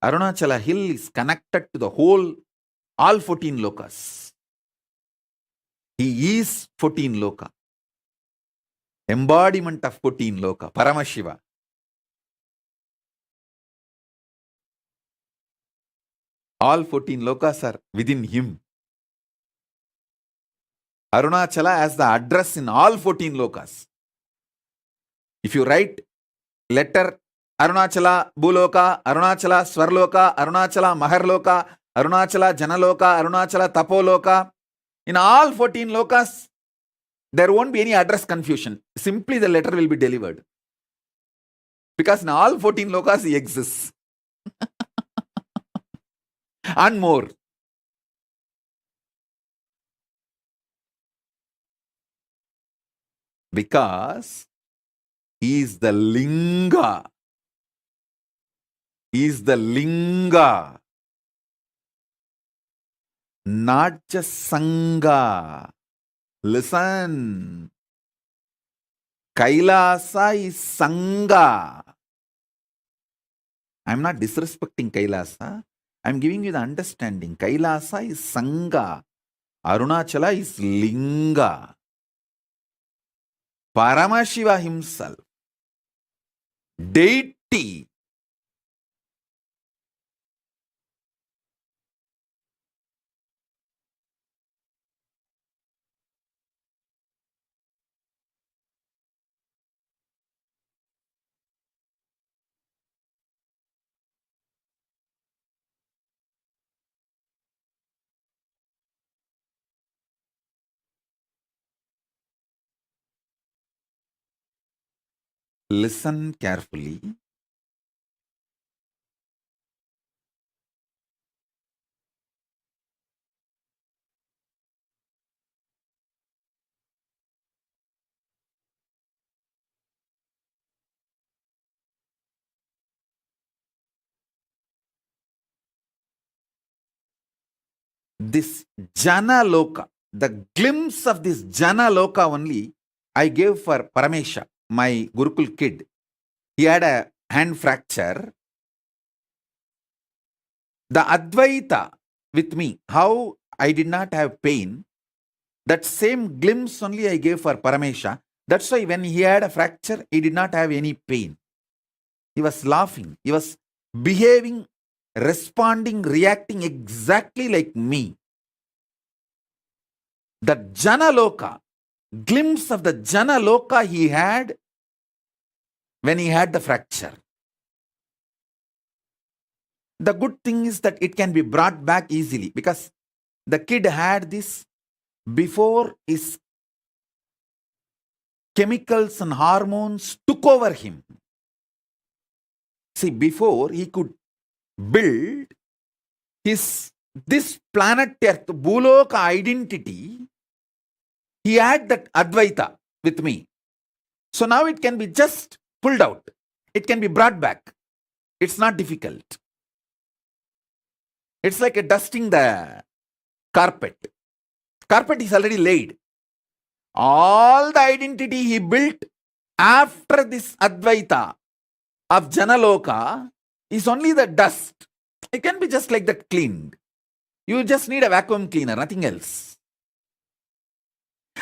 Arunachala hill is connected to the whole, all 14 lokas. He is 14 loka. Embodiment of 14 loka, Paramashiva. All 14 lokas are within him. Arunachala has the address in all 14 lokas. If you write letter Arunachala Bhuloka, Arunachala Swarloka, Arunachala Maharloka, Arunachala Janaloka, Arunachala Tapoloka, in all 14 lokas, there won't be any address confusion. Simply the letter will be delivered. Because in all 14 lokas he exists. and more. Because he is the linga. He is the linga. Not just sangha. Listen. Kailasa is sangha. I'm not disrespecting Kailasa. I'm giving you the understanding. Kailasa is sangha. Arunachala is linga. Paramashiva himself, deity, listen carefully. This Jana Loka, the glimpse of this Jana Loka only, I gave for Paramesha, my Gurukul kid. He had a hand fracture. The Advaita with me, how I did not have pain, that same glimpse only I gave for Paramesha. That's why when he had a fracture, he did not have any pain. He was laughing. He was behaving, responding, reacting exactly like me. The Jana Loka, glimpse of the Jana Loka he had when he had the fracture. The good thing is that it can be brought back easily because the kid had this before his chemicals and hormones took over him. See, before he could build this planet Earth, Bhuloka identity, he had that Advaita with me. So now it can be just pulled out. It can be brought back. It's not difficult. It's like a dusting the carpet. Carpet is already laid. All the identity he built after this Advaita of Janaloka is only the dust. It can be just like that cleaned. You just need a vacuum cleaner, nothing else.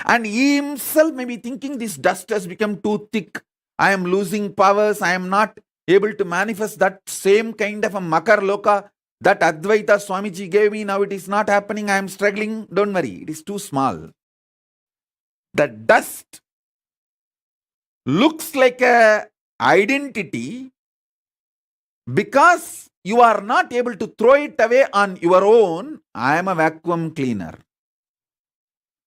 And he himself may be thinking this dust has become too thick. I am losing powers. I am not able to manifest that same kind of a Makar Loka that Advaita Swamiji gave me. Now it is not happening. I am struggling. Don't worry. It is too small. The dust looks like a identity because you are not able to throw it away on your own. I am a vacuum cleaner.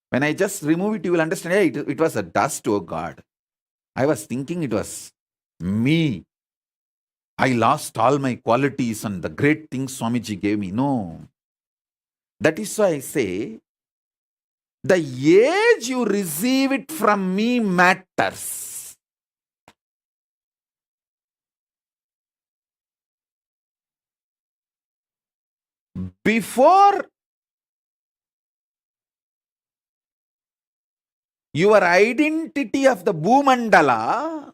When I just remove it, you will understand, hey, it was a dust, oh God. I was thinking it was me. I lost all my qualities and the great things Swamiji gave me. No. That is why I say, the age you receive it from me matters. Before your identity of the Bhumandala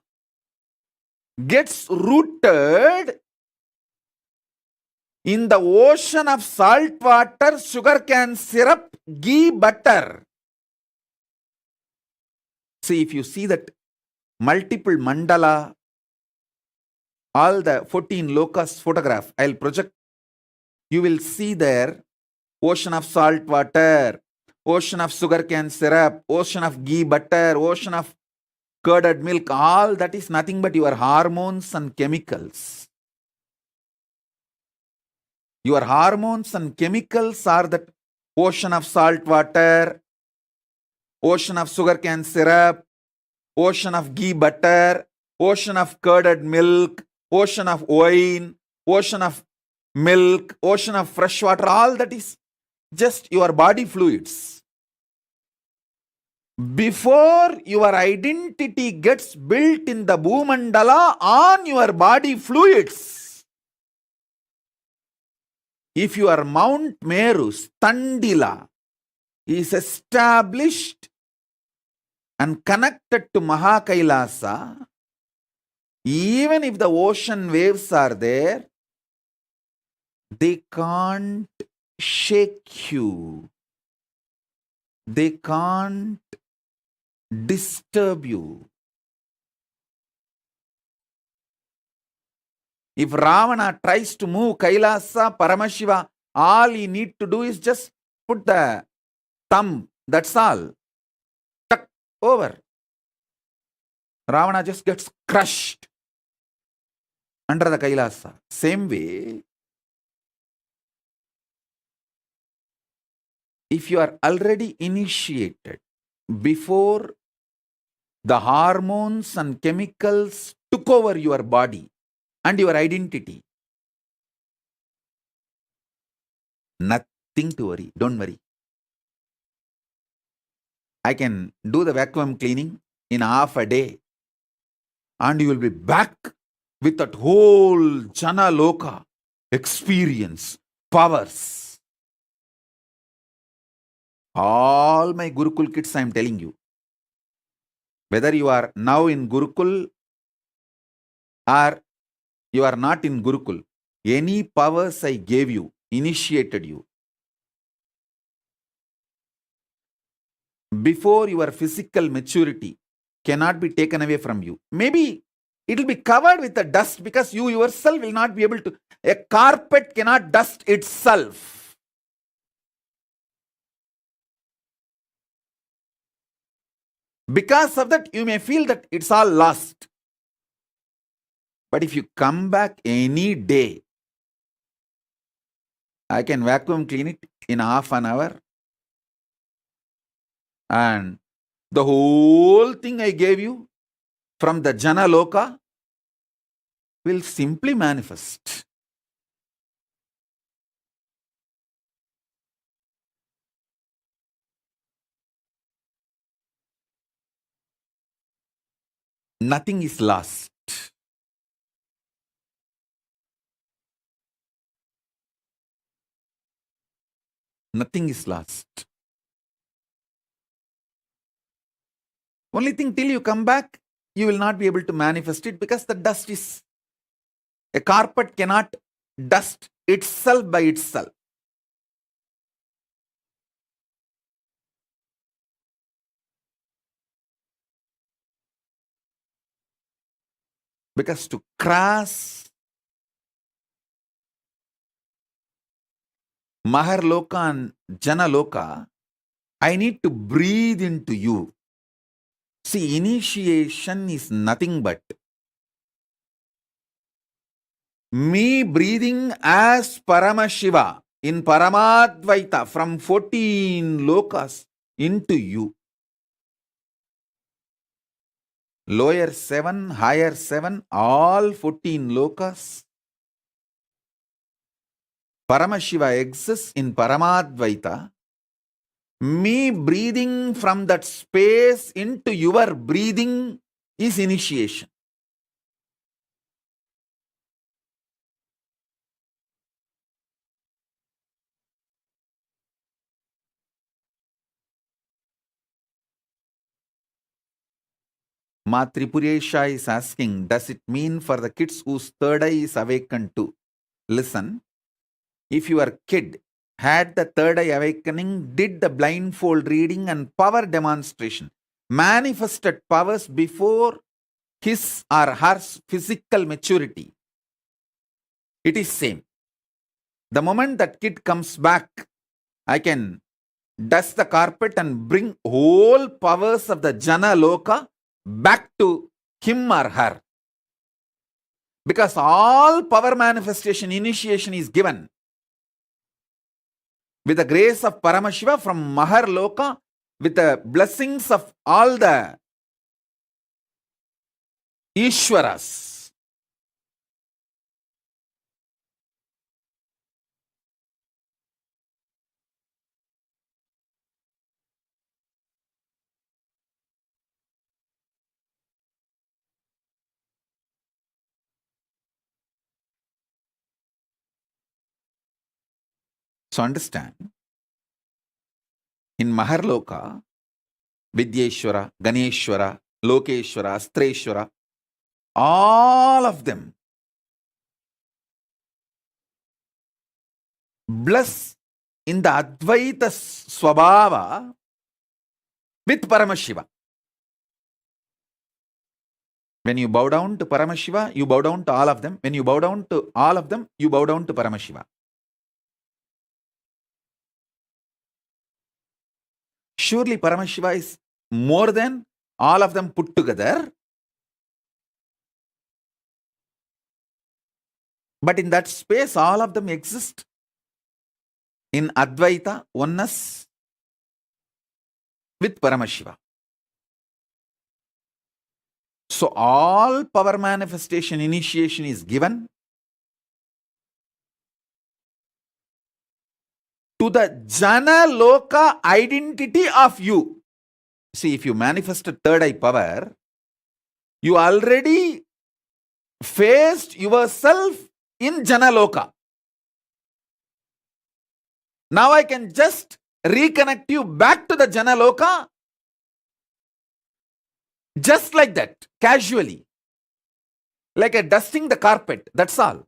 gets rooted in the ocean of salt water, sugar cane syrup, ghee, butter. See, if you see that multiple mandala, all the 14 lokas photograph, I'll project, you will see there ocean of salt water, ocean of sugar cane syrup, ocean of ghee, butter, ocean of curded milk. All that is nothing but your hormones and chemicals. Your hormones and chemicals are the ocean of salt water, ocean of sugar cane syrup, ocean of ghee butter, ocean of curded milk, ocean of wine, ocean of milk, ocean of fresh water, all that is just your body fluids. Before your identity gets built in the Bhumandala on your body fluids, if your Mount Meru, Standila, is established and connected to Mahakailasa, even if the ocean waves are there, they can't shake you. They can't disturb you. If Ravana tries to move Kailasa, Paramashiva, all he need to do is just put the thumb, that's all. Tuck over. Ravana just gets crushed under the Kailasa. Same way, if you are already initiated before the hormones and chemicals took over your body and your identity, nothing to worry. Don't worry. I can do the vacuum cleaning in half a day and you will be back with that whole Jana Loka experience, powers. All my Gurukul kids, I am telling you. Whether you are now in Gurukul or you are not in Gurukul, any powers I gave you, initiated you, before your physical maturity cannot be taken away from you. Maybe it will be covered with the dust because you yourself will not be able to. A carpet cannot dust itself. Because of that, you may feel that it's all lost. But if you come back any day, I can vacuum clean it in half an hour. And the whole thing I gave you from the Jana Loka will simply manifest. Nothing is lost. Nothing is lost. Only thing, till you come back, you will not be able to manifest it because the dust is. A carpet cannot dust itself by itself. Because to cross Maharloka and Janaloka, I need to breathe into you. See, initiation is nothing but me breathing as Paramashiva in Paramadvaita from 14 lokas into you. Lower 7, higher 7, all 14 lokas. Paramashiva exists in Paramadvaita. Me breathing from that space into your breathing is initiation. Ma Tripuresha is asking, does it mean for the kids whose third eye is awakened to? Listen, if your kid had the third eye awakening, did the blindfold reading and power demonstration, manifested powers before his or her physical maturity, it is same. The moment that kid comes back, I can dust the carpet and bring whole powers of the Jana Loka back to him or her. Because all power manifestation initiation is given with the grace of Paramashiva from Mahar Loka, with the blessings of all the Ishwaras. So understand, in Maharloka, Vidyeshwara, Ganeshwara, Lokeshwara, Astreshwara, all of them bless in the Advaita Swabhava with Paramashiva. When you bow down to Paramashiva, you bow down to all of them. When you bow down to all of them, you bow down to Paramashiva. Surely Paramashiva is more than all of them put together. But in that space, all of them exist in Advaita, oneness with Paramashiva. So all power manifestation initiation is given to the Jana Loka identity of you. See, if you manifest a third eye power, you already faced yourself in Jana Loka. Now I can just reconnect you back to the Jana Loka just like that, casually. Like a dusting the carpet, that's all.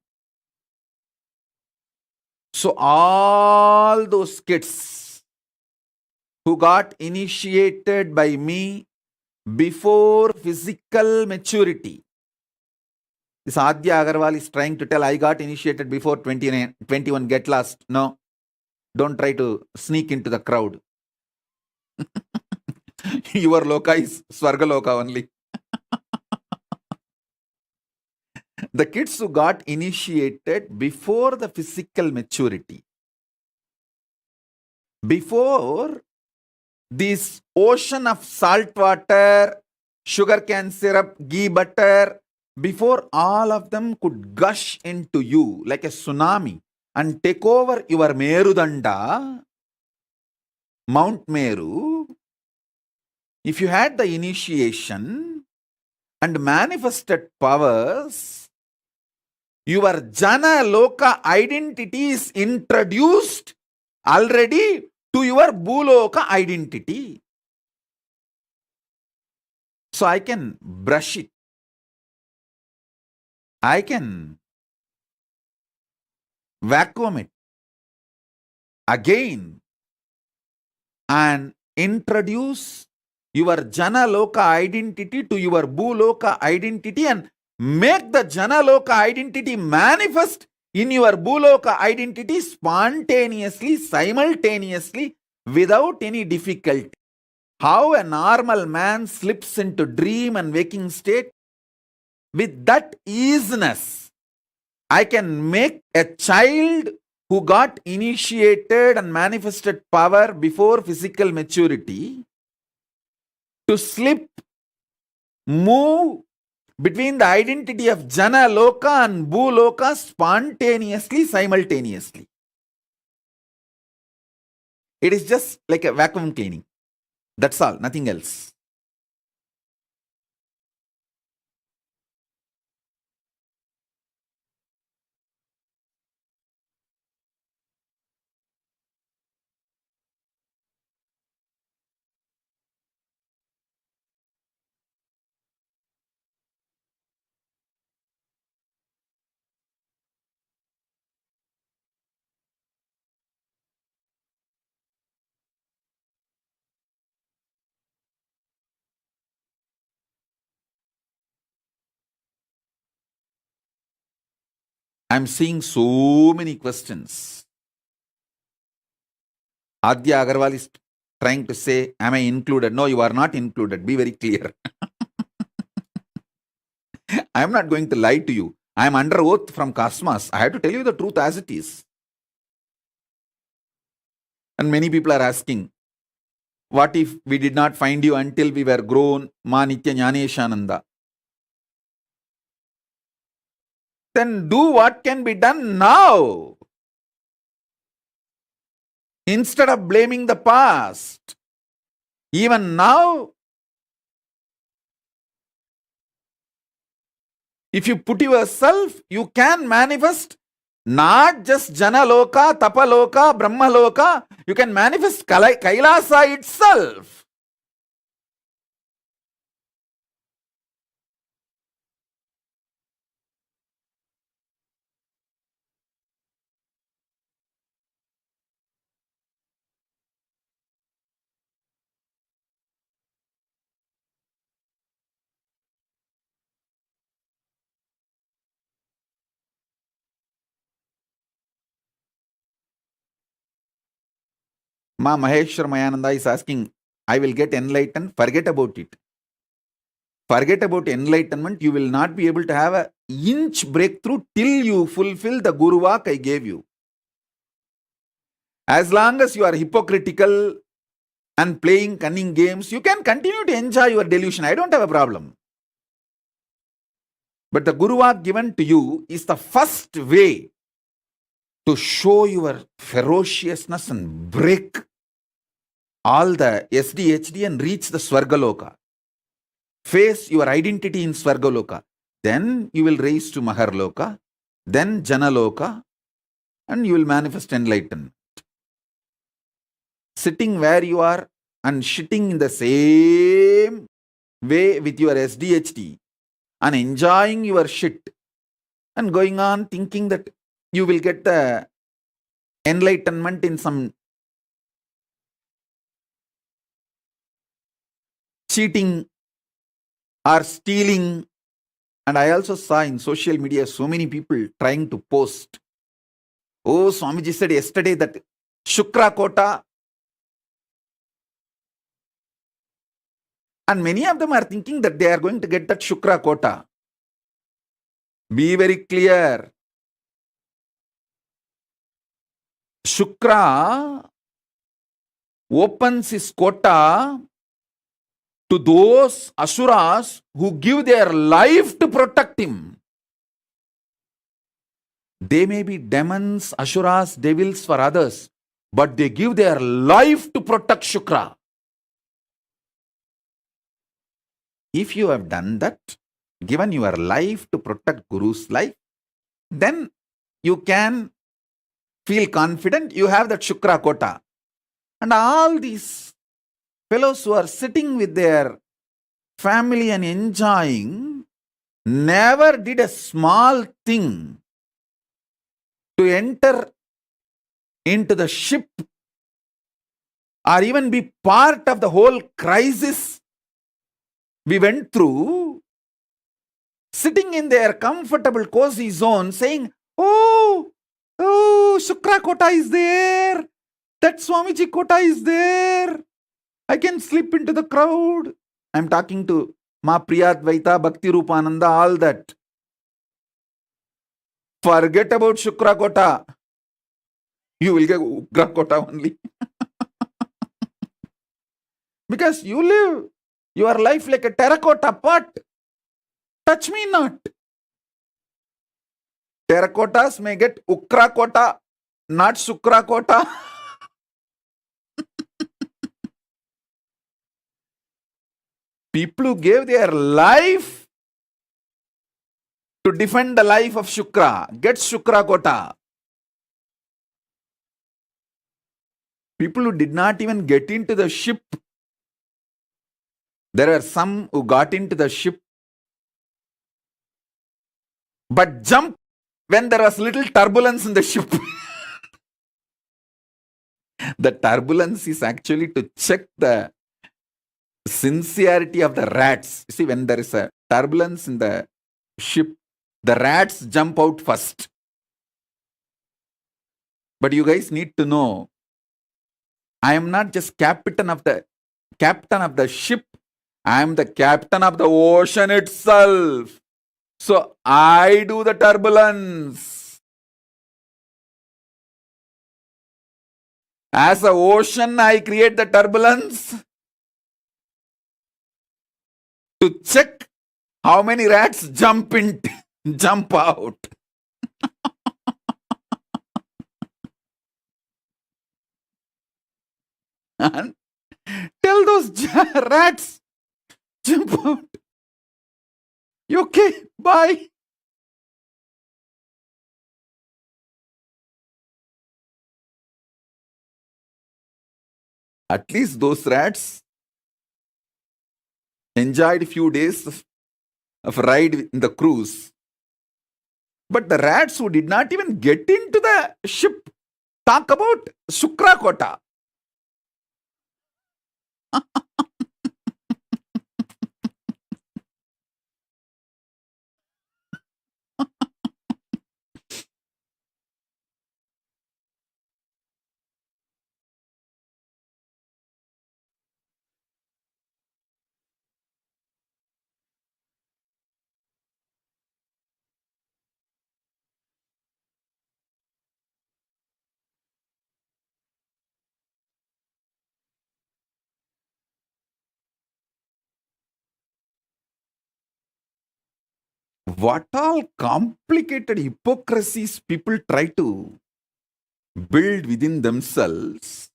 So all those kids who got initiated by me before physical maturity. This Adya Agarwal is trying to tell I got initiated before 29, 21, get lost. No, don't try to sneak into the crowd. Your loka is Swarga Loka only. The kids who got initiated before the physical maturity, before this ocean of salt water, sugarcane syrup, ghee butter, before all of them could gush into you like a tsunami and take over your Merudanda, Mount Meru, if you had the initiation and manifested powers, your Jana Loka identity is introduced already to your Bhuloka identity. So I can brush it. I can vacuum it again and introduce your Jana Loka identity to your Bhuloka identity and make the Jana Loka identity manifest in your Bhuloka identity spontaneously, simultaneously, without any difficulty. How a normal man slips into dream and waking state, with that easiness, I can make a child who got initiated and manifested power before physical maturity to slip, move between the identity of Jana Loka and Bhuloka spontaneously, simultaneously. It is just like a vacuum cleaning. That's all, nothing else. I'm seeing so many questions. Adya Agarwal is trying to say, am I included? No, you are not included. Be very clear. I am not going to lie to you. I am under oath from Cosmos. I have to tell you the truth as it is. And many people are asking, what if we did not find you until we were grown, Ma Nitya Jnaneshananda? Then do what can be done now. Instead of blaming the past, even now, if you put yourself, you can manifest Not just Janaloka, Tapaloka, Brahmaloka. You can manifest Kailasa itself. Ma Maheshwar Mayananda is asking, I will get enlightened, forget about it. Forget about enlightenment, you will not be able to have an inch breakthrough till you fulfill the Guru Vak I gave you. As long as you are hypocritical and playing cunning games, you can continue to enjoy your delusion. I don't have a problem. But the Guru Vak given to you is the first way to show your ferociousness and break all the SDHD and reach the Swargaloka. Face your identity in Swargaloka. Then you will raise to Maharloka, then Janaloka, and you will manifest enlightenment. Sitting where you are and shitting in the same way with your SDHD and enjoying your shit and going on thinking that you will get the enlightenment in some cheating or stealing. And I also saw in social media so many people trying to post. Oh, Swamiji said yesterday that Shukra Kota. And many of them are thinking that they are going to get that Shukra Kota. Be very clear. Shukra opens his quota to those Asuras who give their life to protect him. They may be demons, Asuras, devils for others, but they give their life to protect Shukra. If you have done that, given your life to protect Guru's life, then you can feel confident you have that Shukra Kota. And all these fellows who are sitting with their family and enjoying never did a small thing to enter into the ship or even be part of the whole crisis we went through, sitting in their comfortable cozy zone saying, oh, Shukra Kota is there, that Swamiji Kota is there, I can slip into the crowd. I'm talking to Ma Priyadvaita, Bhakti Rupananda, all that. Forget about Shukra Kota. You will get Ugra Kota only. Because you live your life like a terracotta pot. Touch me not. Terracottas may get Ukra Kota, not Shukra Kota. People who gave their life to defend the life of Shukra get Shukra Kota. People who did not even get into the ship. There are some who got into the ship but jumped when there was little turbulence in the ship. The turbulence is actually to check the sincerity of the rats. You see, when there is a turbulence in the ship, the rats jump out first. But you guys need to know, I am not just captain of the ship, I am the captain of the ocean itself. So I do the turbulence. As an ocean, I create the turbulence to check how many rats jump out. And tell those rats, jump out. You okay? Bye. At least those rats enjoyed a few days of ride in the cruise. But the rats who did not even get into the ship talk about Shukrakota. What all complicated hypocrisies people try to build within themselves.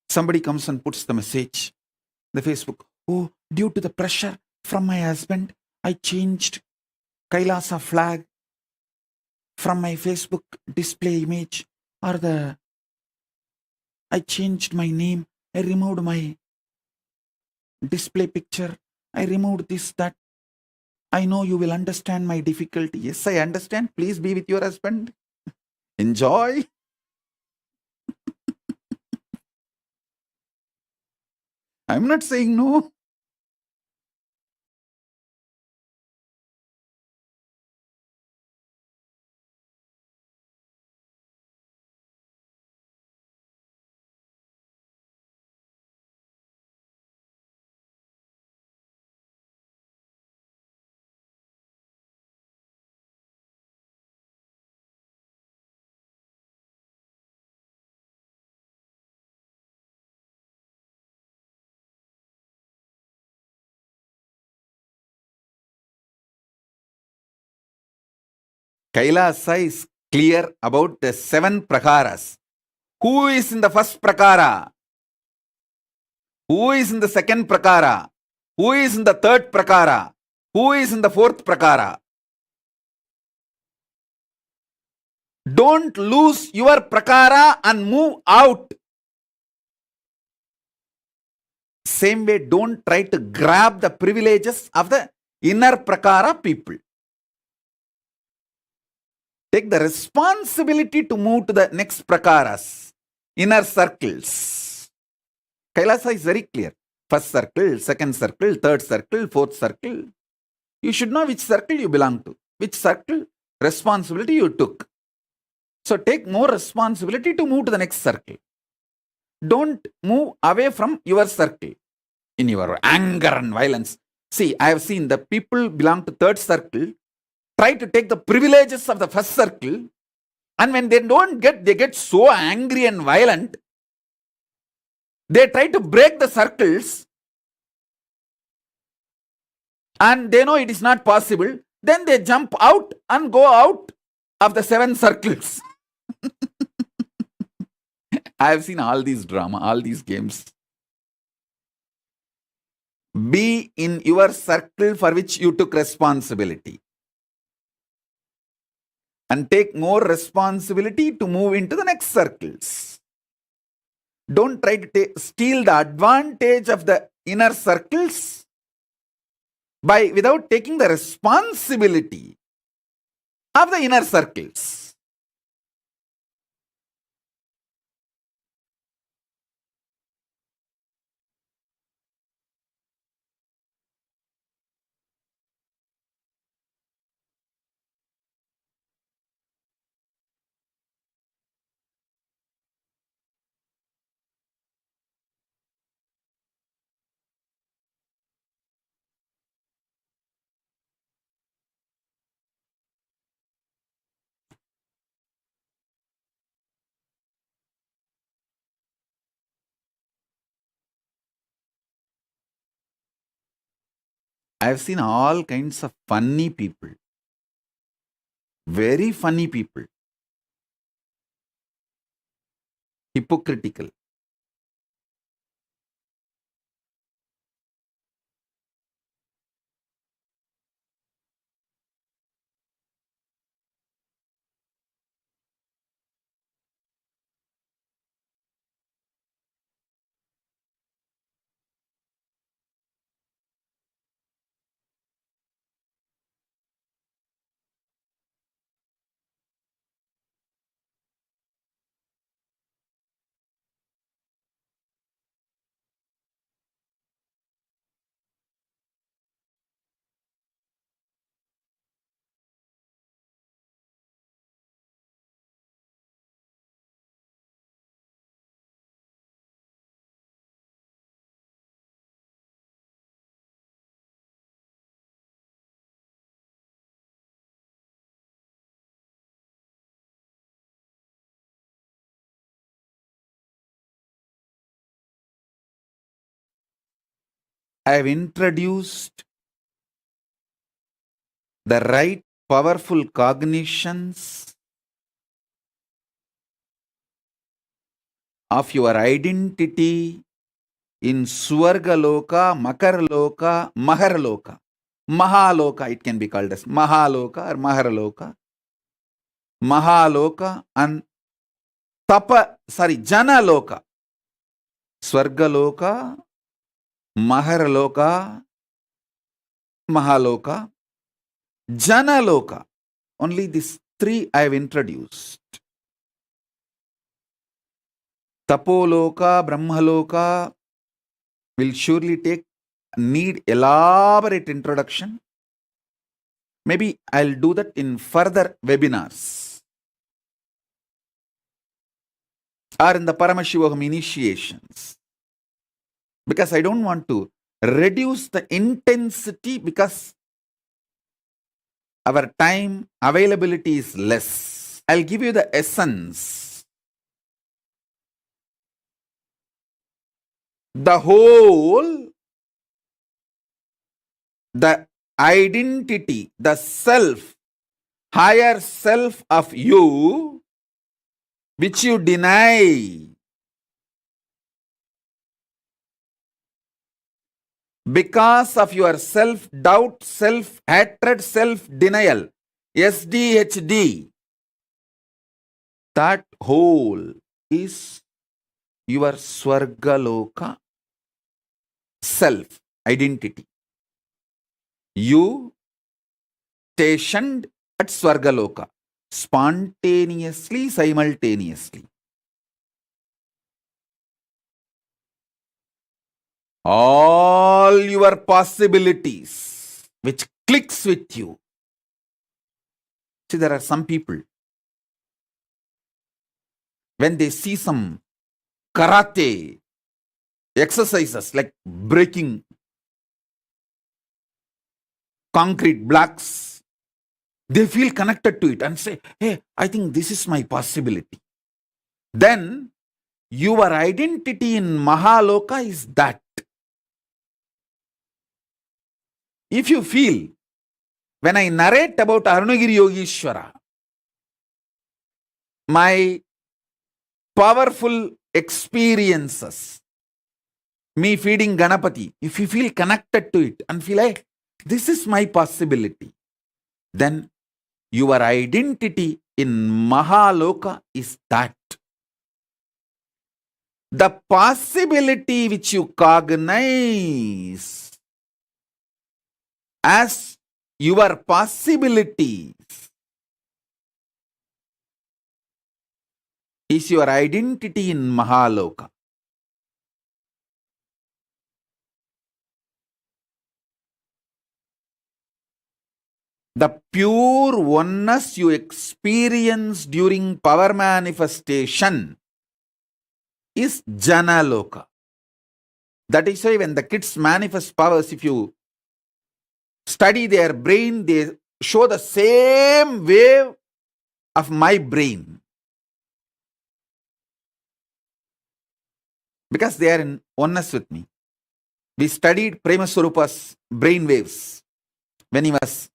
Somebody comes and puts the message, the Facebook, oh, due to the pressure from my husband, I changed Kailasa flag from my Facebook display image, or I changed my name, I removed my display picture, I removed this, that. I know you will understand my difficulty. Yes, I understand. Please be with your husband. Enjoy. I'm not saying no. Kailasa is clear about the 7 prakaras. Who is in the first prakara? Who is in the second prakara? Who is in the third prakara? Who is in the fourth prakara? Don't lose your prakara and move out. Same way, don't try to grab the privileges of the inner prakara people. Take the responsibility to move to the next prakaras, inner circles. Kailasa is very clear. First circle, second circle, third circle, fourth circle. You should know which circle you belong to, which circle responsibility you took. So take more responsibility to move to the next circle. Don't move away from your circle in your anger and violence. See, I have seen the people belong to third circle try to take the privileges of the first circle, and when they don't get, they get so angry and violent. They try to break the circles, and they know it is not possible. Then they jump out and go out of the 7 circles. I have seen all these drama, all these games. Be in your circle for which you took responsibility, and take more responsibility to move into the next circles. Don't try to steal the advantage of the inner circles without taking the responsibility of the inner circles. I have seen all kinds of funny people, very funny people, hypocritical. I have introduced the right powerful cognitions of your identity in Swargaloka, Makarloka, Maharloka. Mahaloka, it can be called as Mahaloka or Maharloka. Mahaloka and Janaloka. Swargaloka, Maharloka, Mahaloka, Janaloka. Only these three I have introduced. Tapoloka, Brahmaloka will surely need elaborate introduction. Maybe I'll do that in further webinars or in the Paramashivoham initiations. Because I don't want to reduce the intensity because our time availability is less. I'll give you the essence. The whole, the identity, the self, higher self of you, which you deny because of your self-doubt, self-hatred, self-denial, SDHD, that whole is your Swargaloka self, identity. You stationed at Swargaloka, spontaneously, simultaneously. All your possibilities, which clicks with you. See, there are some people, when they see some karate exercises like breaking concrete blocks, they feel connected to it and say, hey, I think this is my possibility. Then your identity in Mahaloka is that. If you feel, when I narrate about Arunagiri Yogeshwara, my powerful experiences, me feeding Ganapati, if you feel connected to it and feel like, this is my possibility, then your identity in Mahaloka is that. The possibility which you cognize as your possibilities is your identity in Mahaloka. The pure oneness you experience during power manifestation is Janaloka. That is why when the kids manifest powers, if you study their brain, they show the same wave of my brain. Because they are in oneness with me. We studied Premaswarupa's brain waves when he was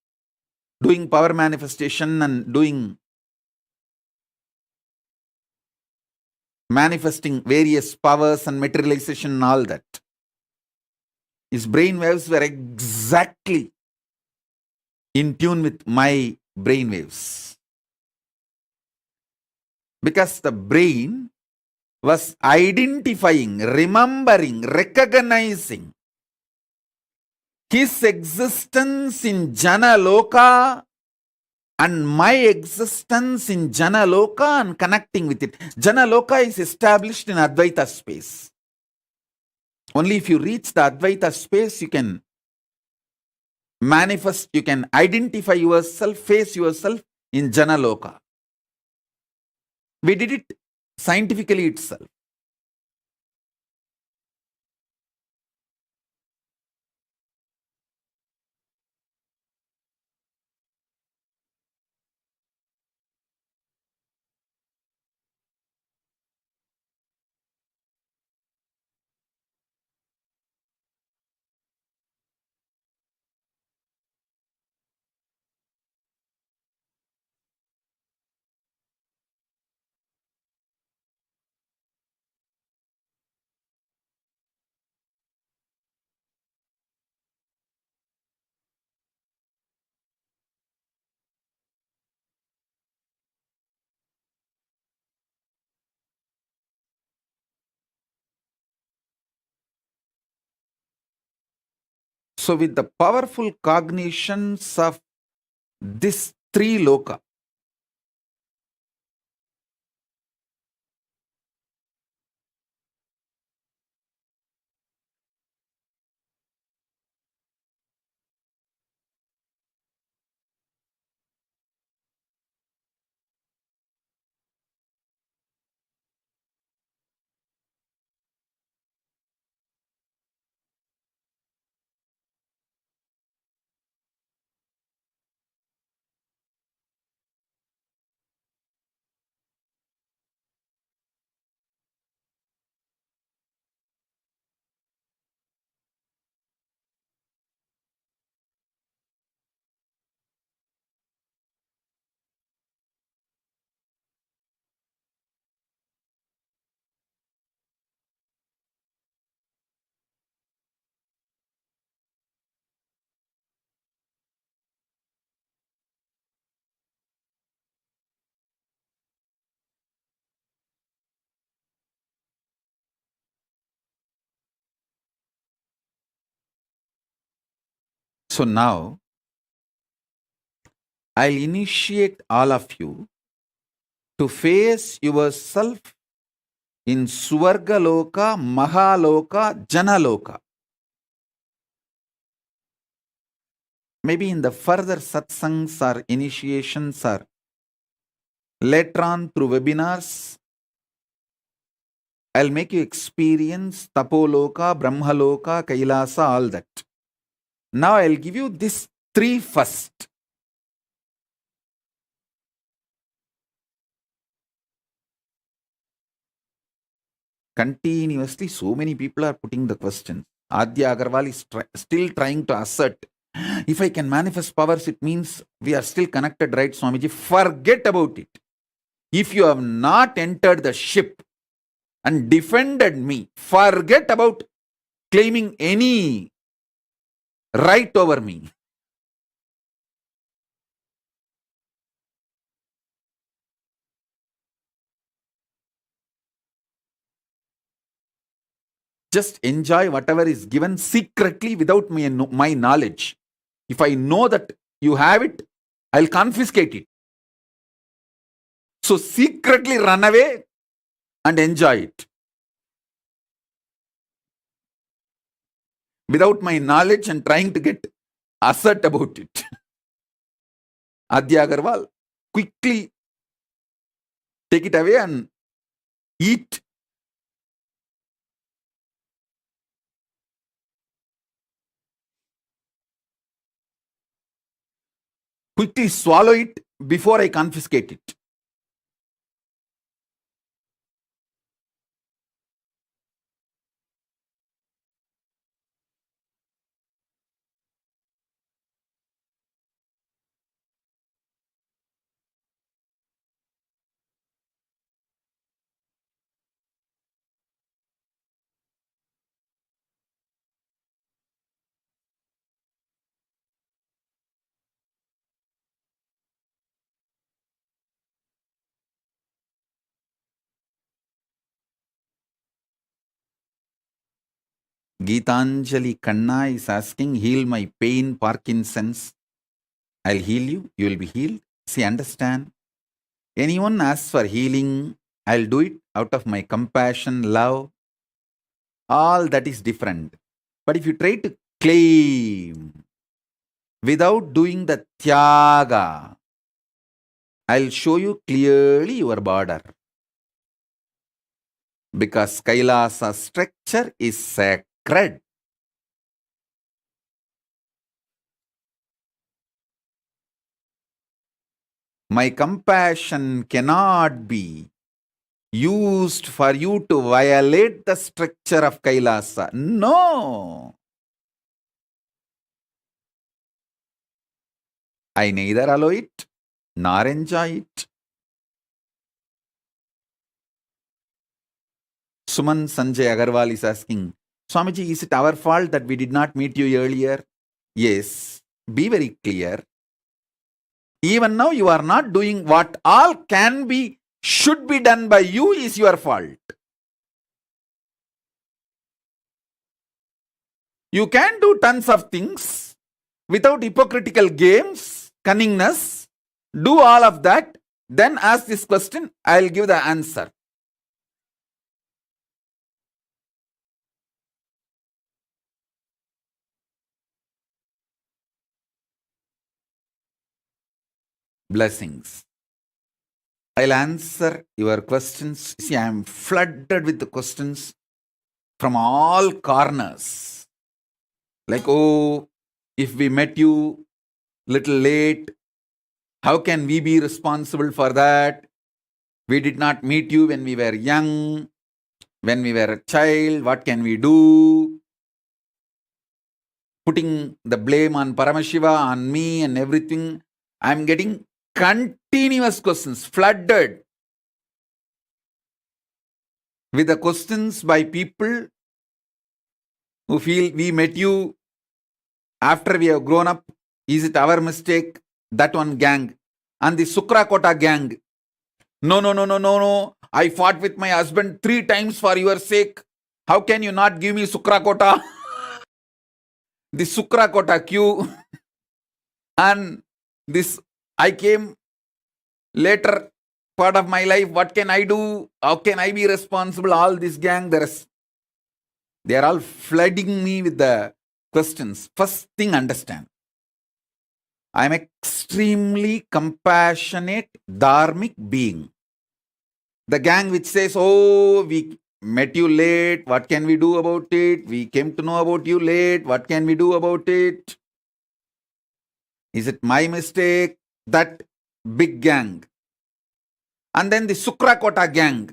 doing power manifestation and doing manifesting various powers and materialization and all that. His brain waves were exactly in tune with my brain waves. Because the brain was identifying, remembering, recognizing his existence in Jana Loka and my existence in Jana Loka and connecting with it. Jana Loka is established in Advaita space. Only if you reach the Advaita space, you can manifest, you can identify yourself, face yourself in Jana Loka. We did it scientifically itself. So with the powerful cognitions of this three loka, so now I'll initiate all of you to face yourself in Swarga Loka, Mahaloka, Janaloka. Maybe in the further satsangs or initiations or later on through webinars, I'll make you experience Tapoloka, Brahmaloka, Kailasa, all that. Now I'll give you these three first. Continuously, so many people are putting the question. Adya Agarwal is still trying to assert, if I can manifest powers, it means we are still connected, right, Swamiji? Forget about it. If you have not entered the ship and defended me, forget about claiming any right over me. Just enjoy whatever is given secretly without my knowledge. If I know that you have it, I'll confiscate it. So secretly run away and enjoy it. Without my knowledge and trying to get assert about it. Adya Agarwal, quickly take it away and eat. Quickly swallow it before I confiscate it. Geetanjali Kanna is asking, heal my pain, Parkinson's. I'll heal you, you will be healed. See, understand. Anyone asks for healing, I'll do it out of my compassion, love. All that is different. But if you try to claim without doing the tyaga, I'll show you clearly your border. Because Kailasa structure is sacred. My compassion cannot be used for you to violate the structure of Kailasa. No. I neither allow it nor enjoy it. Suman Sanjay Agarwal is asking, Swamiji, is it our fault that we did not meet you earlier? Yes. Be very clear. Even now you are not doing what all can be, should be done by you is your fault. You can do tons of things without hypocritical games, cunningness. Do all of that. Then ask this question, I'll give the answer. Blessings. I'll answer your questions. See, I am flooded with the questions from all corners. Like, oh, if we met you little late, how can we be responsible for that? We did not meet you when we were young, when we were a child. What can we do? Putting the blame on Paramashiva, on me and everything. I'm getting continuous questions, flooded with the questions by people who feel we met you after we have grown up. Is it our mistake? That one gang. And the Sukrakota gang. No. I fought with my husband 3 times for your sake. How can you not give me Sukrakota? The Sukrakota queue. And this, I came later part of my life. What can I do? How can I be responsible? All this gang, they are all flooding me with the questions. First thing, understand. I am extremely compassionate, dharmic being. The gang which says, oh, we met you late, what can we do about it? We came to know about you late, what can we do about it? Is it my mistake? That big gang. And then the Sukrakota gang.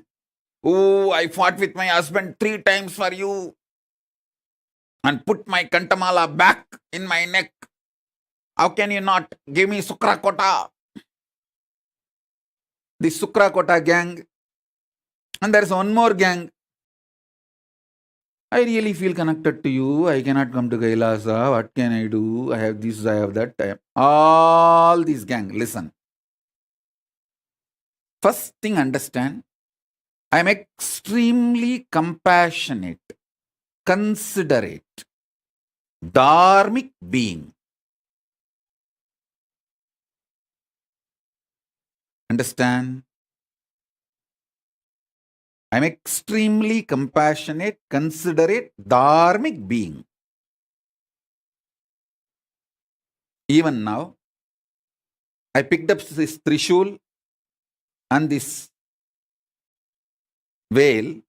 Oh, I fought with my husband 3 times for you and put my kantamala back in my neck. How can you not give me Sukrakota? The Sukrakota gang. And there's one more gang. I really feel connected to you. I cannot come to Kailasa. What can I do? I have this, I have that. All these gang. Listen. First thing, understand. I am extremely compassionate, considerate, dharmic being. Understand? I am extremely compassionate, considerate, dharmic being. Even now, I picked up this Trishul and this veil.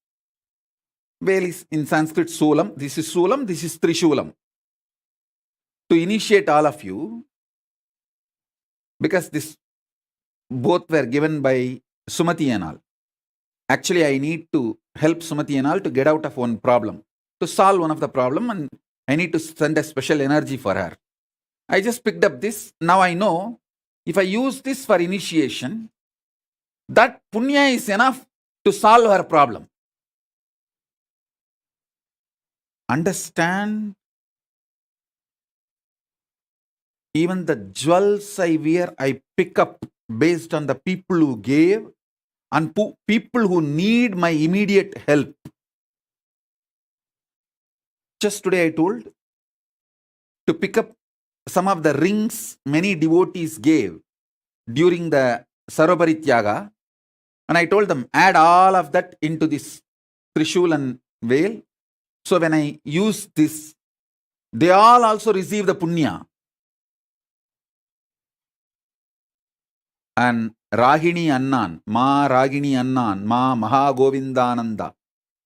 Veil is in Sanskrit Sulam. This is Sulam, this is Trishulam. To initiate all of you, because this both were given by Sumati and all. Actually, I need to help Sumati and all to get out of one problem, to solve one of the problem, and I need to send a special energy for her. I just picked up this. Now I know if I use this for initiation, that punya is enough to solve her problem. Understand? Even the jewels I wear, I pick up based on the people who gave and people who need my immediate help. Just today I told to pick up some of the rings many devotees gave during the Sarovarityaga, and I told them, add all of that into this Trishul and veil. So when I use this, they all also receive the punya. And Ragini Annan, Ma Ragini Annan, Ma Mahagovindananda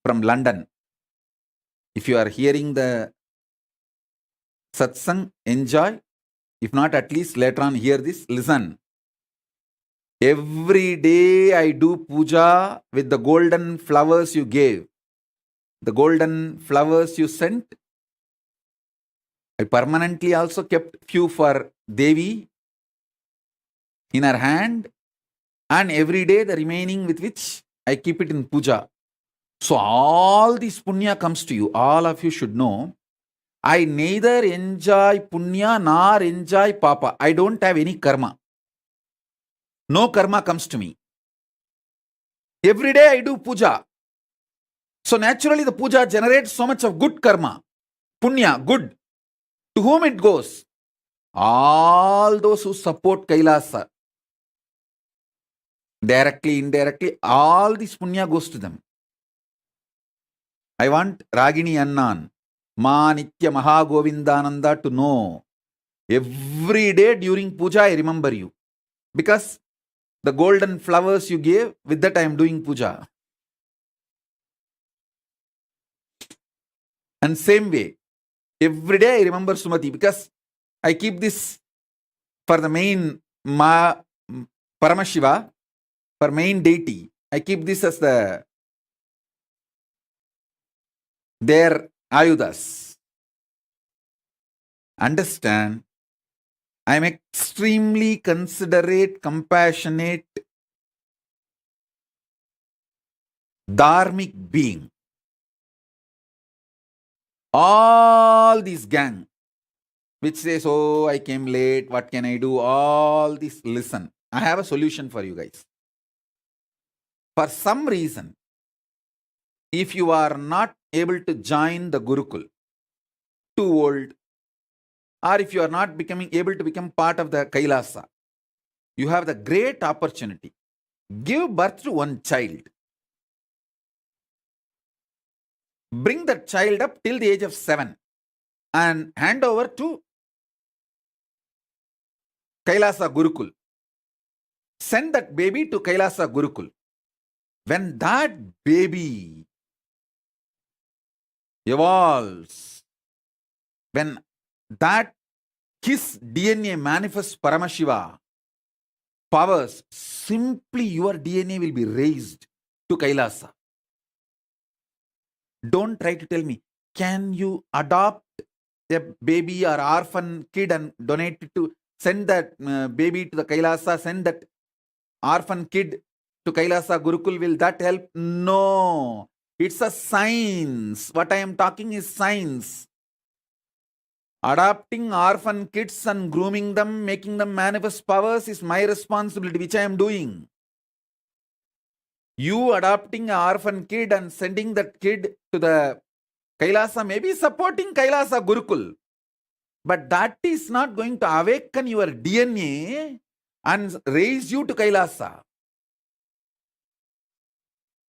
from London. If you are hearing the Satsang, enjoy. If not, at least later on hear this, listen. Every day I do puja with the golden flowers you gave. The golden flowers you sent. I permanently also kept few for Devi in her hand, and every day the remaining with which I keep it in puja. So all this punya comes to you. All of you should know, I neither enjoy punya nor enjoy papa. I don't have any karma. No karma comes to me. Every day I do puja. So naturally the puja generates so much of good karma. Punya, good. To whom it goes? All those who support Kailasa. Directly, indirectly, all this punya goes to them. I want Ragini Annan, Ma Nitya Mahagovindananda to know. Every day during puja I remember you. Because the golden flowers you gave, with that I am doing puja. And same way, every day I remember Sumati, because I keep this for the main Paramashiva, for main deity. I keep this as their ayudas. Understand, I am extremely considerate, compassionate, dharmic being. All these gang, which says, oh, I came late, what can I do? All this, listen, I have a solution for you guys. For some reason, if you are not able to join the Gurukul, too old, or if you are not able to become part of the Kailasa, you have the great opportunity. Give birth to one child. Bring that child up till the age of 7 and hand over to Kailasa Gurukul. Send that baby to Kailasa Gurukul. When that baby evolves, when that his DNA manifests Paramashiva powers, simply your DNA will be raised to Kailasa. Don't try to tell me, can you adopt a baby or orphan kid and donate it to, send that baby to the Kailasa, send that orphan kid to Kailasa Gurukul, will that help? No. It's a science. What I am talking is science. Adopting orphan kids and grooming them, making them manifest powers is my responsibility, which I am doing. You adopting an orphan kid and sending that kid to the Kailasa, maybe supporting Kailasa Gurukul. But that is not going to awaken your DNA and raise you to Kailasa.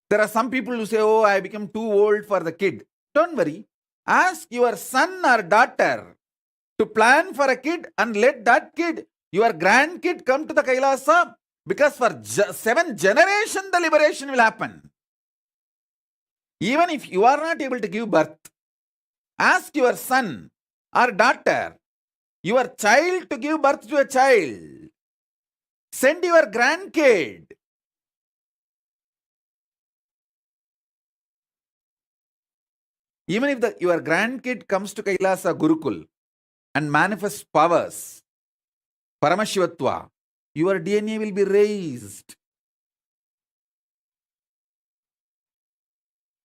There are some people who say, oh, I become too old for the kid. Don't worry. Ask your son or daughter to plan for a kid and let that kid, your grandkid, come to the Kailasa, because for 7 generations the liberation will happen. Even if you are not able to give birth, ask your son or daughter, your child, to give birth to a child. Send your grandkid. Even if your grandkid comes to Kailasa Gurukul and manifests powers, Paramashivatva, your DNA will be raised.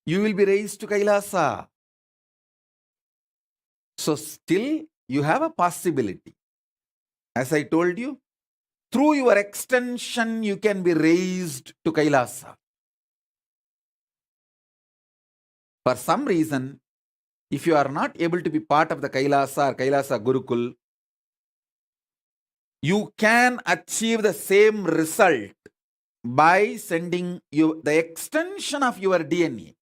You will be raised to Kailasa. So still you have a possibility. As I told you, through your extension you can be raised to Kailasa. For some reason, If you are not able to be part of the Kailasa or Kailasa Gurukul, you can achieve the same result by sending you the extension of your DNA.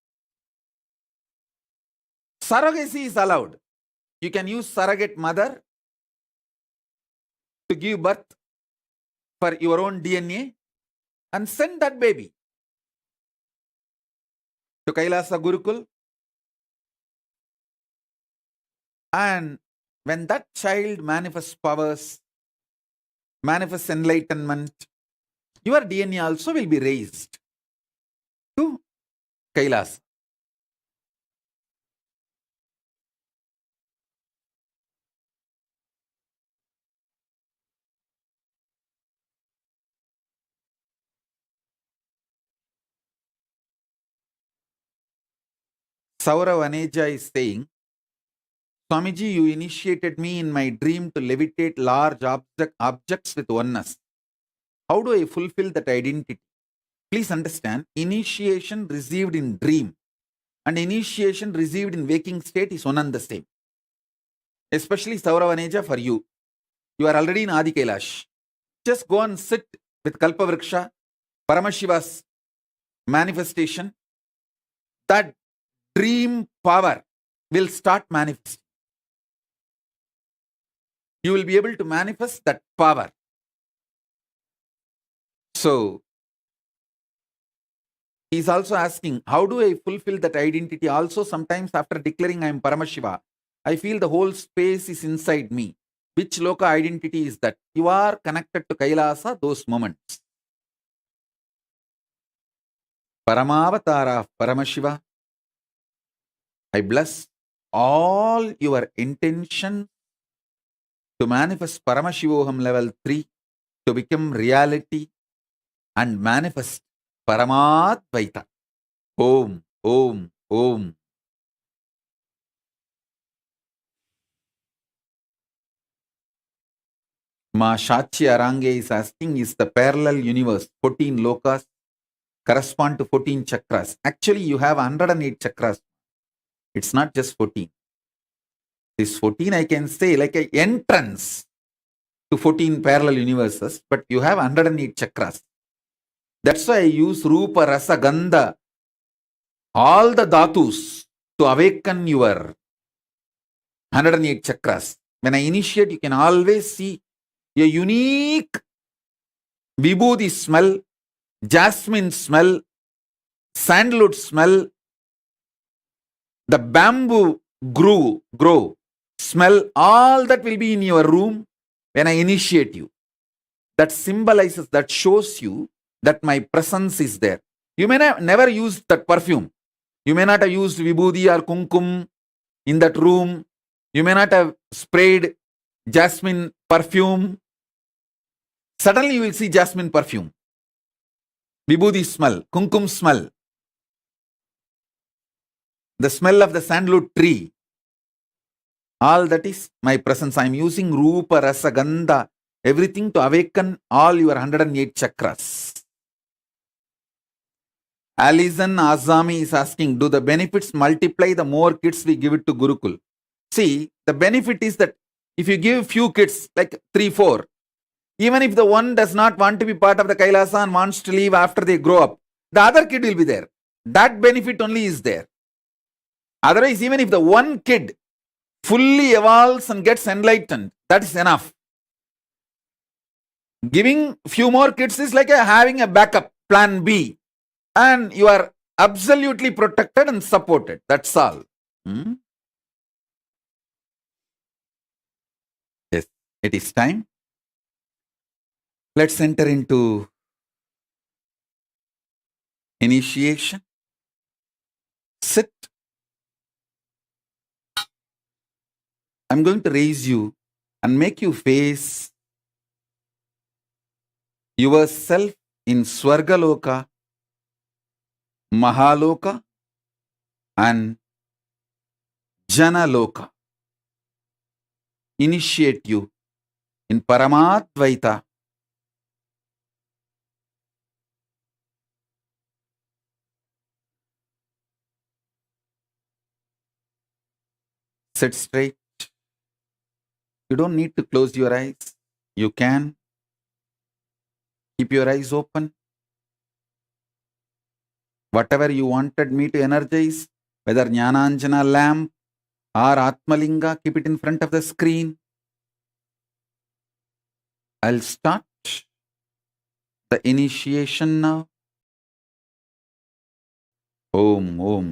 Surrogacy is allowed. You can use surrogate mother to give birth for your own DNA and send that baby to Kailasa Gurukul. And when that child manifests powers, manifests enlightenment, your DNA also will be raised to Kailasa. Saurav Aneja is saying, Swamiji, you initiated me in my dream to levitate large objects with oneness. How do I fulfill that identity? Please understand, initiation received in dream and initiation received in waking state is one and the same. Especially Saurav Aneja for you. You are already in Adi Kailash. Just go and sit with Kalpavriksha, Paramashiva's manifestation. That dream power will start manifesting. You will be able to manifest that power. So, he's also asking, how do I fulfill that identity? Also, sometimes after declaring I am Paramashiva, I feel the whole space is inside me. Which loka identity is that? You are connected to Kailasa, those moments. Paramavatara of Paramashiva, I bless all your intention to manifest Paramashivoham level 3 to become reality and manifest Paramadvaita. Om, Om, Om. Ma Shachi Arange is asking, is the parallel universe 14 lokas correspond to 14 chakras? Actually, you have 108 chakras. It's not just 14. This 14, I can say, like an entrance to 14 parallel universes, but you have 108 chakras. That's why I use Rupa, Rasa, Gandha, all the dhatus to awaken your 108 chakras. When I initiate, you can always see a unique vibhuti smell, jasmine smell, sandalwood smell, the bamboo grow smell, all that will be in your room when I initiate you. That symbolizes, that shows you that my presence is there. You may never use that perfume. You may not have used vibhuti or kumkum in that room. You may not have sprayed jasmine perfume. Suddenly you will see jasmine perfume, vibhuti smell, kumkum smell, the smell of the sandalwood tree. All that is my presence. I am using Rupa, Rasa, Gandha, everything to awaken all your 108 chakras. Alison Azami is asking, do the benefits multiply the more kids we give it to Gurukul? See, the benefit is that if you give few kids, like 3, 4, even if the one does not want to be part of the Kailasa and wants to leave after they grow up, the other kid will be there. That benefit only is there. Otherwise, even if the one kid fully evolves and gets enlightened, that is enough. Giving few more kids is like having a backup, plan B. And you are absolutely protected and supported. That's all. Yes, it is time. Let's enter into initiation. Sit. I'm going to raise you and make you face yourself in Swargaloka, Mahaloka, and Janaloka. Initiate you in Paramadvaita. Sit straight. You don't need to close your eyes. You can keep your eyes open. Whatever you wanted me to energize, whether Jnananjana lamp or Atmalinga, keep it in front of the screen. I'll start the initiation now. Om, Om.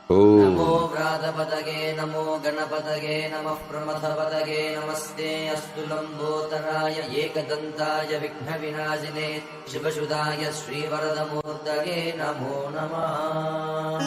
नमो व्रातपदगे नमो गणपतगे नमः प्रमथपदगे नमस्ते अस्तु लम्बोदराय एकदन्ताय विघ्नविनाशिने शिवसुधाय श्रीवरदमूर्तये नमो नमः।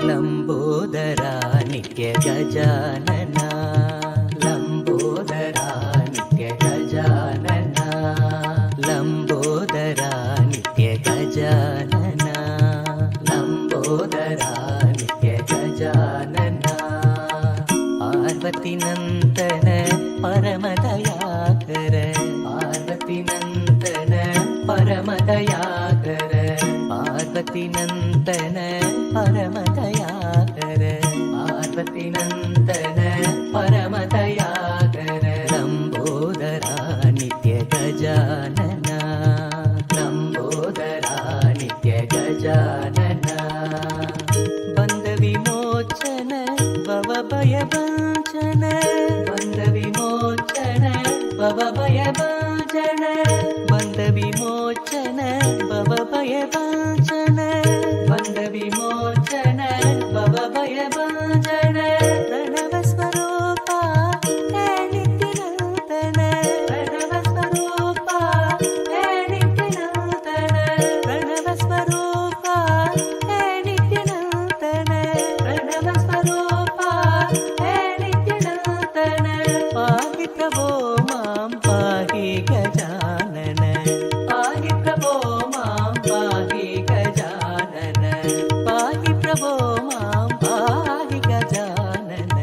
लंबोदरा नित्य गजानना लंबोदरा नित्य गजानना लंबोदरा नित्य गजानना लंबोदरा नित्य गजानना पार्वती नंदन परमदयाकर पार्वती नंदन परमदयाकर पार्वती नंदन परमदयाकर पार्वती नंदन परमदयाकर लंबोदरा नित्य गजानना लंबोदरा नित्य गजानना बंद विमोचन भव भय भंजन बंद विमोचन भव भय भंजन बंद विमोचन भव भय भंजन बंद विमोचन भव भय भंजन प्रणव स्वरूपा हे नित्यानंदन प्रणव स्वरूपा हे नित्यानंदन प्रणव स्वरूपा हे नित्यानंदन प्रणव स्वरूपा हे नित्यानंदन पाहि प्रभो मां पाहि गजानन पाहि प्रभो मां पाहि गजानन पाहि प्रभो मां पाहि गजानन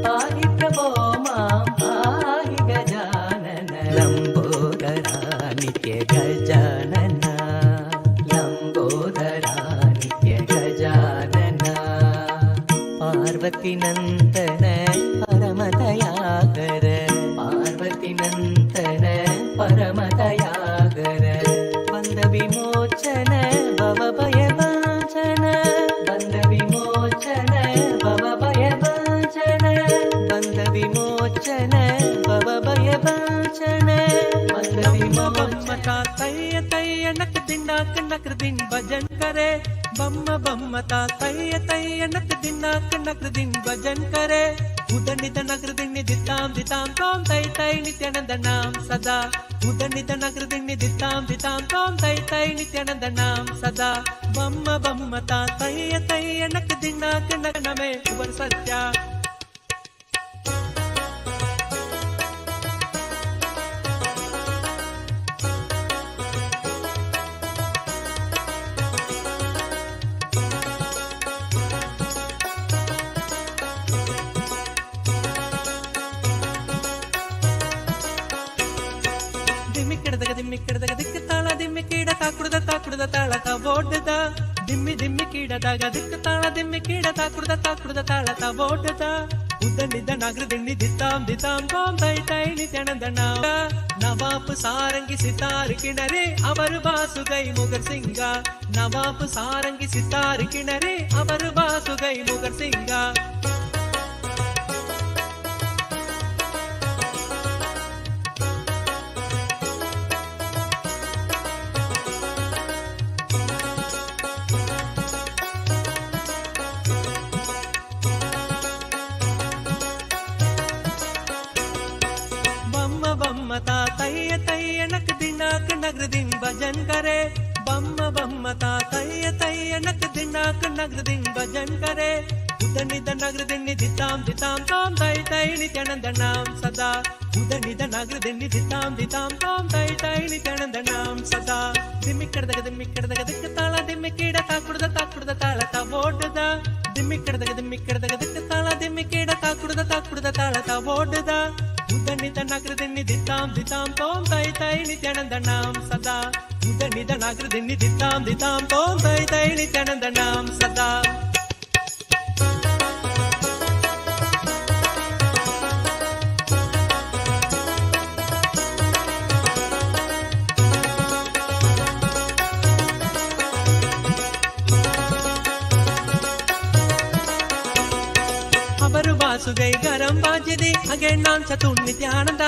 पाहि प्रभो मां पाहि गजानन लंबोदरा नित्य गजानन लंबोदरा नित्य गजानन पार्वती नंदन परमदयाकर पार्वती नंदन परमदयाकर बंद विमोचन भव भय भंजन बंद विमोचन भव भय भंजन बंद विमोचन भव भय भंजन बंद विमोचन तैय तैय नक दिन भजन करे बम्म बम्म ता तैय तैय नक दिन भजन करे उदनित नगर दिन दिताम दिताम तोम तै तै नित्यानंद नाम सदा उदनित नगर दिन दिताम दिताम तोम तै तै नित्यानंद नाम सदा बम्म बम्म ता तैय तैय नक दिन नमे उबर सत्या ದಿಮ್ಮಿಕ್ಕಿಡದಾಗ ದಿಕ್ಕ ತಾಳ ದಿಮ್ಮಿಕೀಡ ತಾಕುಡ್ದ ತಾಳ ಬೋಡ್ದ ದಿಮ್ಮಿ ದಿಮ್ಮಿ ಕೀಡದಾಗ ದಿಕ್ಕ ತಾಳ ದಿಮ್ಮಿ ಕೀಡ ತಾಕುಡ್ದ ತಾಳ ಬೋಡ್ದ உதனித நகரதின் தித்தாம் தித்தாம் தோம் தை தை நித்யானந்த நாம நவாப்பு சாரங்கி சித்தாரு கிணறே அவர் வாசுகை முகர் சிங்கா நவாப்பு சாரங்கி சித்தாரு கிணறே அவர் வாசுகை முகர் சிங்கா बम्मता तैय तैय नक दिनाक नगर दिन भजन करे बम्मता तैय तैय नक दिनाक नगर दिन भजन करे उदनिद नगर दिन दिताम दिताम तोम तै तै नित्यानंद नाम सदा उदनिद नगर दिन दिताम दिताम तोम तै तै नित्यानंद नाम सदा दिमिक्कड़दग दिक्क ताला दिमिक्कीड ताकुड़द ताला तवोडद दिमिक्कड़दग दिक्क ताला दिमिक्कीड ताकुड़द ताला तवोडद उदनिद नगर दिन दिताम दिताम तोम तै तै नित्यानंद नाम सदा उदनिद नगर दिन दिताम दिताम तोम तै तै नित्यानंद नाम सदा वासुगै गरम बाजदे अगे नाम चतुर नित्यानंद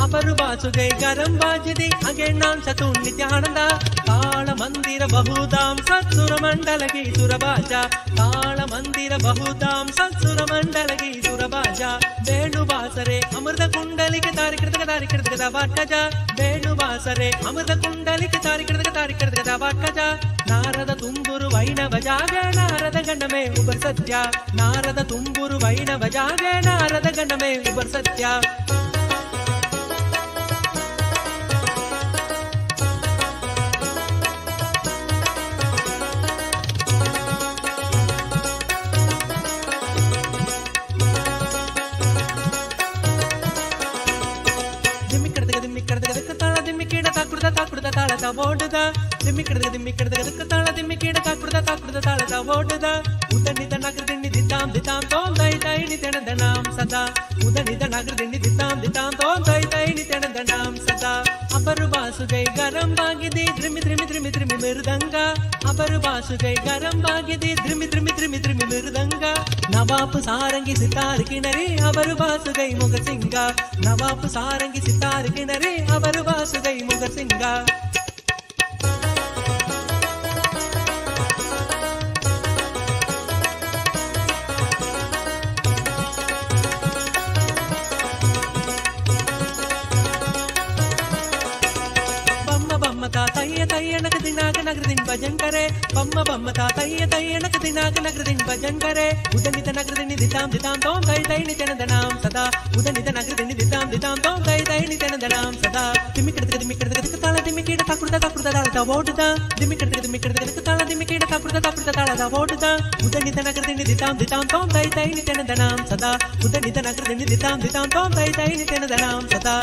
अपर वासुगै गरम बाजदे अगे नाम चतुर नित्यानंद ताल मंदिर बहुधाम सत्सुर मंडल की सुरबाजा ताल मंदिर बहुधाम सत्सुर मंडल की सुरबाजा वेणुवासरे अमृत कुंडलिक तारिकृत वाटजा वेणुवासरे अमृत कुंडलिक तारिकृत वाटजा नारद तुम्बुरु वैणव जागे नारद गणमे उबर सत्या नारद तुम्बुरु वैणव जागे नारद गणमे उबर सत्या ಓಡುದ ದಿಮ್ಮಿಕ್ಕಡದ ತಾಳ ದಿಮ್ಮಿಕ್ಕೀಡ ತಾಕುಡದ ತಾಳದ ಓಡುದ ಉದನಿದ ನಗರ ದಿಣ್ಣಿ ದಿತ್ತಾಂ ದಿತ್ತಾಂ ತೋಂ ತೈ ತೈ ನಿತ್ಯಾನಂದ ನಾಮ ಸದಾ ಉದನಿದ ನಗರ ದಿಣ್ಣಿ ದಿತ್ತಾಂ ದಿತ್ತಾಂ ತೋಂ ತೈ ತೈ ನಿತ್ಯಾನಂದ ನಾಮ ಸದಾ ಅಪರು ಬಾಸುಗೈ ಗರಂ ಬಾಗಿದೆ ದ್ರಿಮಿ ಮೃದಂಗ ಅಪರು ಬಾಸುಗೈ ಗರಂ ಬಾಗಿದೆ ದ್ರಿಮಿ ಮೃದಂಗ ನವಾಪು ಸಾರಂಗಿ ಸಿತಾರ್ ಕಿಣರೆ ಅವರು ಬಾಸುಗೈ ಮುಗ ಸಿಂಗ ನವಾಪು ಸಾರಂಗಿ ಸಿತಾರ್ ಕಿಣರೆ ಅವರು ಬಾಸುಗೈ ಮುಗ ಸಿಂಗ नक दिनाक नगर दिन भजन करे बम्मता तैय नक दिनाक नगर दिन भजन करे उदनित नगर दिन दिताम दिताम तोम तै तै नित्यानंद नाम सदा उदनित नगर दिन दिताम दिताम तोम तै तै नित्यानंद नाम सदा दिमिक्कड़दग ताला दिमिक्कीड ताकुड़द ताळद ओडुद दिमिक्कड़दग ताला दिमिक्कीड ताकुड़द ताळद ओडुद उदनित नगर दिन दिताम दिताम तोम तै तै नित्यानंद नाम सदा उदनित नगर दिन दिताम दिताम तोम तै तै नित्यानंद नाम सदा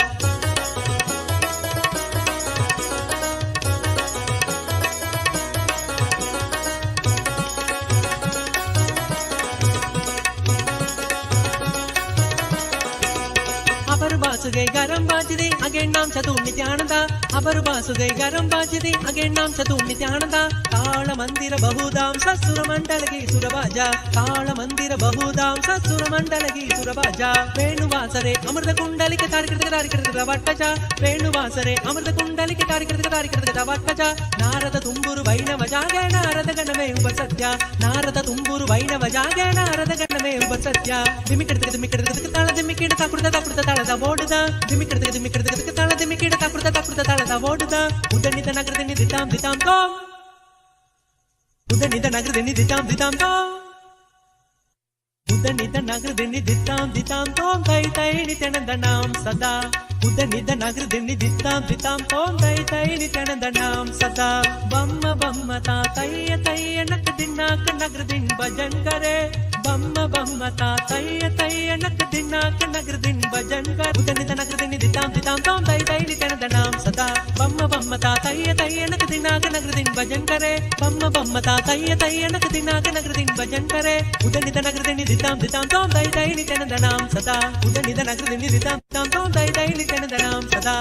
वासुगै गरम बाजदे अगे नाम चतुर नित्यानंद अपर वासुगै गरम बाजदे अगे नाम चतुर नित्यानंद ताल मंदिर बहुधाम सत्सुर मंडल की सुरबाजा ताल मंदिर बहुधाम सत्सुर मंडल की सुरबाजा वेणुवासरे अमृत कुंडलिक तारिकृत वट्टजा वेणुवासरे अमृत कुंडलिक तारिकृत वट्टजा नारद तुम्बुरु वैणव जागे नारद गणमे उबर सत्या नारद तुम्बुरु वैणव जागे नारद गणमे उबर सत्या दिमिक्कड़दग ताಳ दिमिक्कीड ताकुड़द ताळद ಓಡುದ ದಿಮಿಕ್ಕಡದಗ ತಾಳ ದಿಮಿಕ್ಕೀಡ ತಾಕುಡದ ತಾಳದ ಓಡುದ ಉದನಿದ ನಗರ ದಿಣ್ಣಿ ದಿತಾಂ ದಿತಾಂ ತೋಂ ಉದನಿದ ನಗರ ದಿಣ್ಣಿ ದಿತಾಂ ದಿತಾಂ ತೋಂ ಉದನಿದ ನಗರ ದಿಣ್ಣಿ ದಿತ್ತಾಂ ದಿತಾಂ ತೋಂ ತೈ ತೈ ನಿತ್ಯಾನಂದ ನಾಮ ಸದಾ ಉದನಿದ ನಗರ ದಿಣ್ಣಿ ದಿತ್ತಾಂ ದಿತಾಂ ತೋಂ ತೈ ತೈ ನಿತ್ಯಾನಂದ ನಾಮ ಸದಾ ಬಮ್ಮತಾ ತೈಯ ನಕ ದಿನ್ನಾಕ ನಗರ ದಿನ್ ಭಜನ್ ಕರೆ ಬಮ್ಮ bamma bamma ta tayya tayya nak dinnak nagrdin bhajan kar udanida nagrdin ditam ditam tom dai dai litandanam sada bamma bamma ta tayya tayya nak dinnak nagrdin bhajan kare bamma bamma ta tayya tayya nak dinnak nagrdin bhajan kare udanida nagrdin ditam ditam tom dai dai litandanam sada udanida nagrdin ditam ditam tom dai dai litandanam sada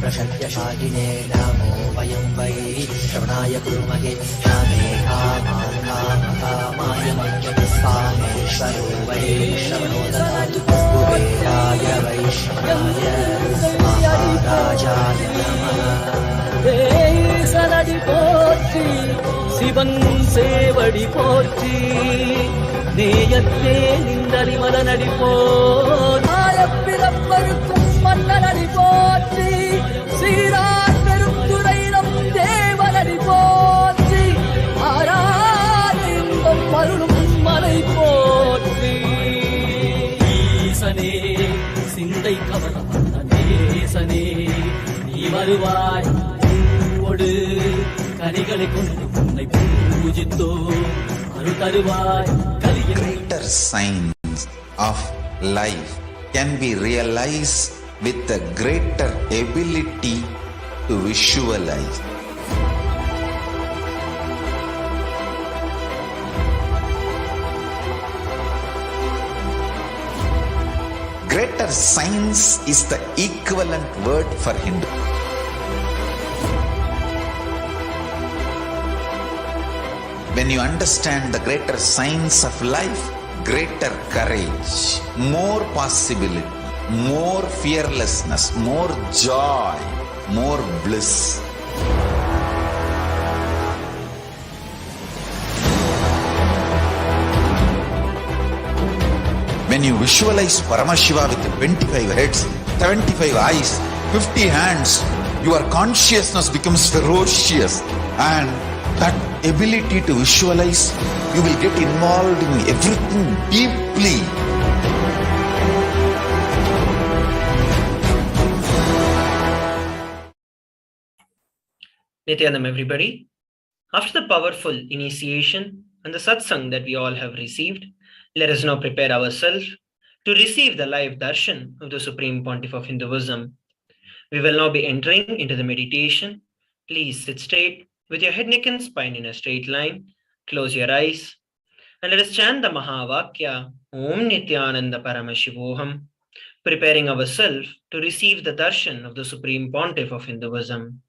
प्रशत्यशालिने नमो वयं वै श्रवणाय कुर्महे श्यामे कामाय मध्यपुष्पामेश्वरो वै श्रवणो ददातु कुबेराय वैश्रवणाय महाराजाय नमः ஈசனடி போற்றி சிவன் சேவடி போற்றி நேயத்தே நின்றறி மலனடி போய் பிறப்பருக்கும் மன்னனடி போற்றி சீரார் பெருந்துரை நம் தேவனடி போற்றி ஆராத இன்பம் அருளும் மலை போற்றி ஈசனே சிந்தை கவன நேசனே நீ வருவாய் கனிகளை கொண்டு உன்னை பூஜித்தோ அருள் தருவாய் கலியின் Greater signs of life can be realized with a greater ability to visualize. Greater science is the equivalent word for Hindu. When you understand the greater science of life, greater courage, more possibility, more fearlessness, more joy, more bliss. When you visualize Paramashiva with 25 heads, 75 eyes, 50 hands, your consciousness becomes ferocious, and that ability to visualize, you will get involved in everything deeply. Nithyanam, everybody. After the powerful initiation and the Satsang that we all have received, let us now prepare ourselves to receive the live Darshan of the Supreme Pontiff of Hinduism. We will now be entering into the meditation. Please sit straight with your head, neck and spine in a straight line. Close your eyes and let us chant the Mahavakya Om Nithyananda Paramashivoham, preparing ourselves to receive the darshan of the Supreme Pontiff of Hinduism.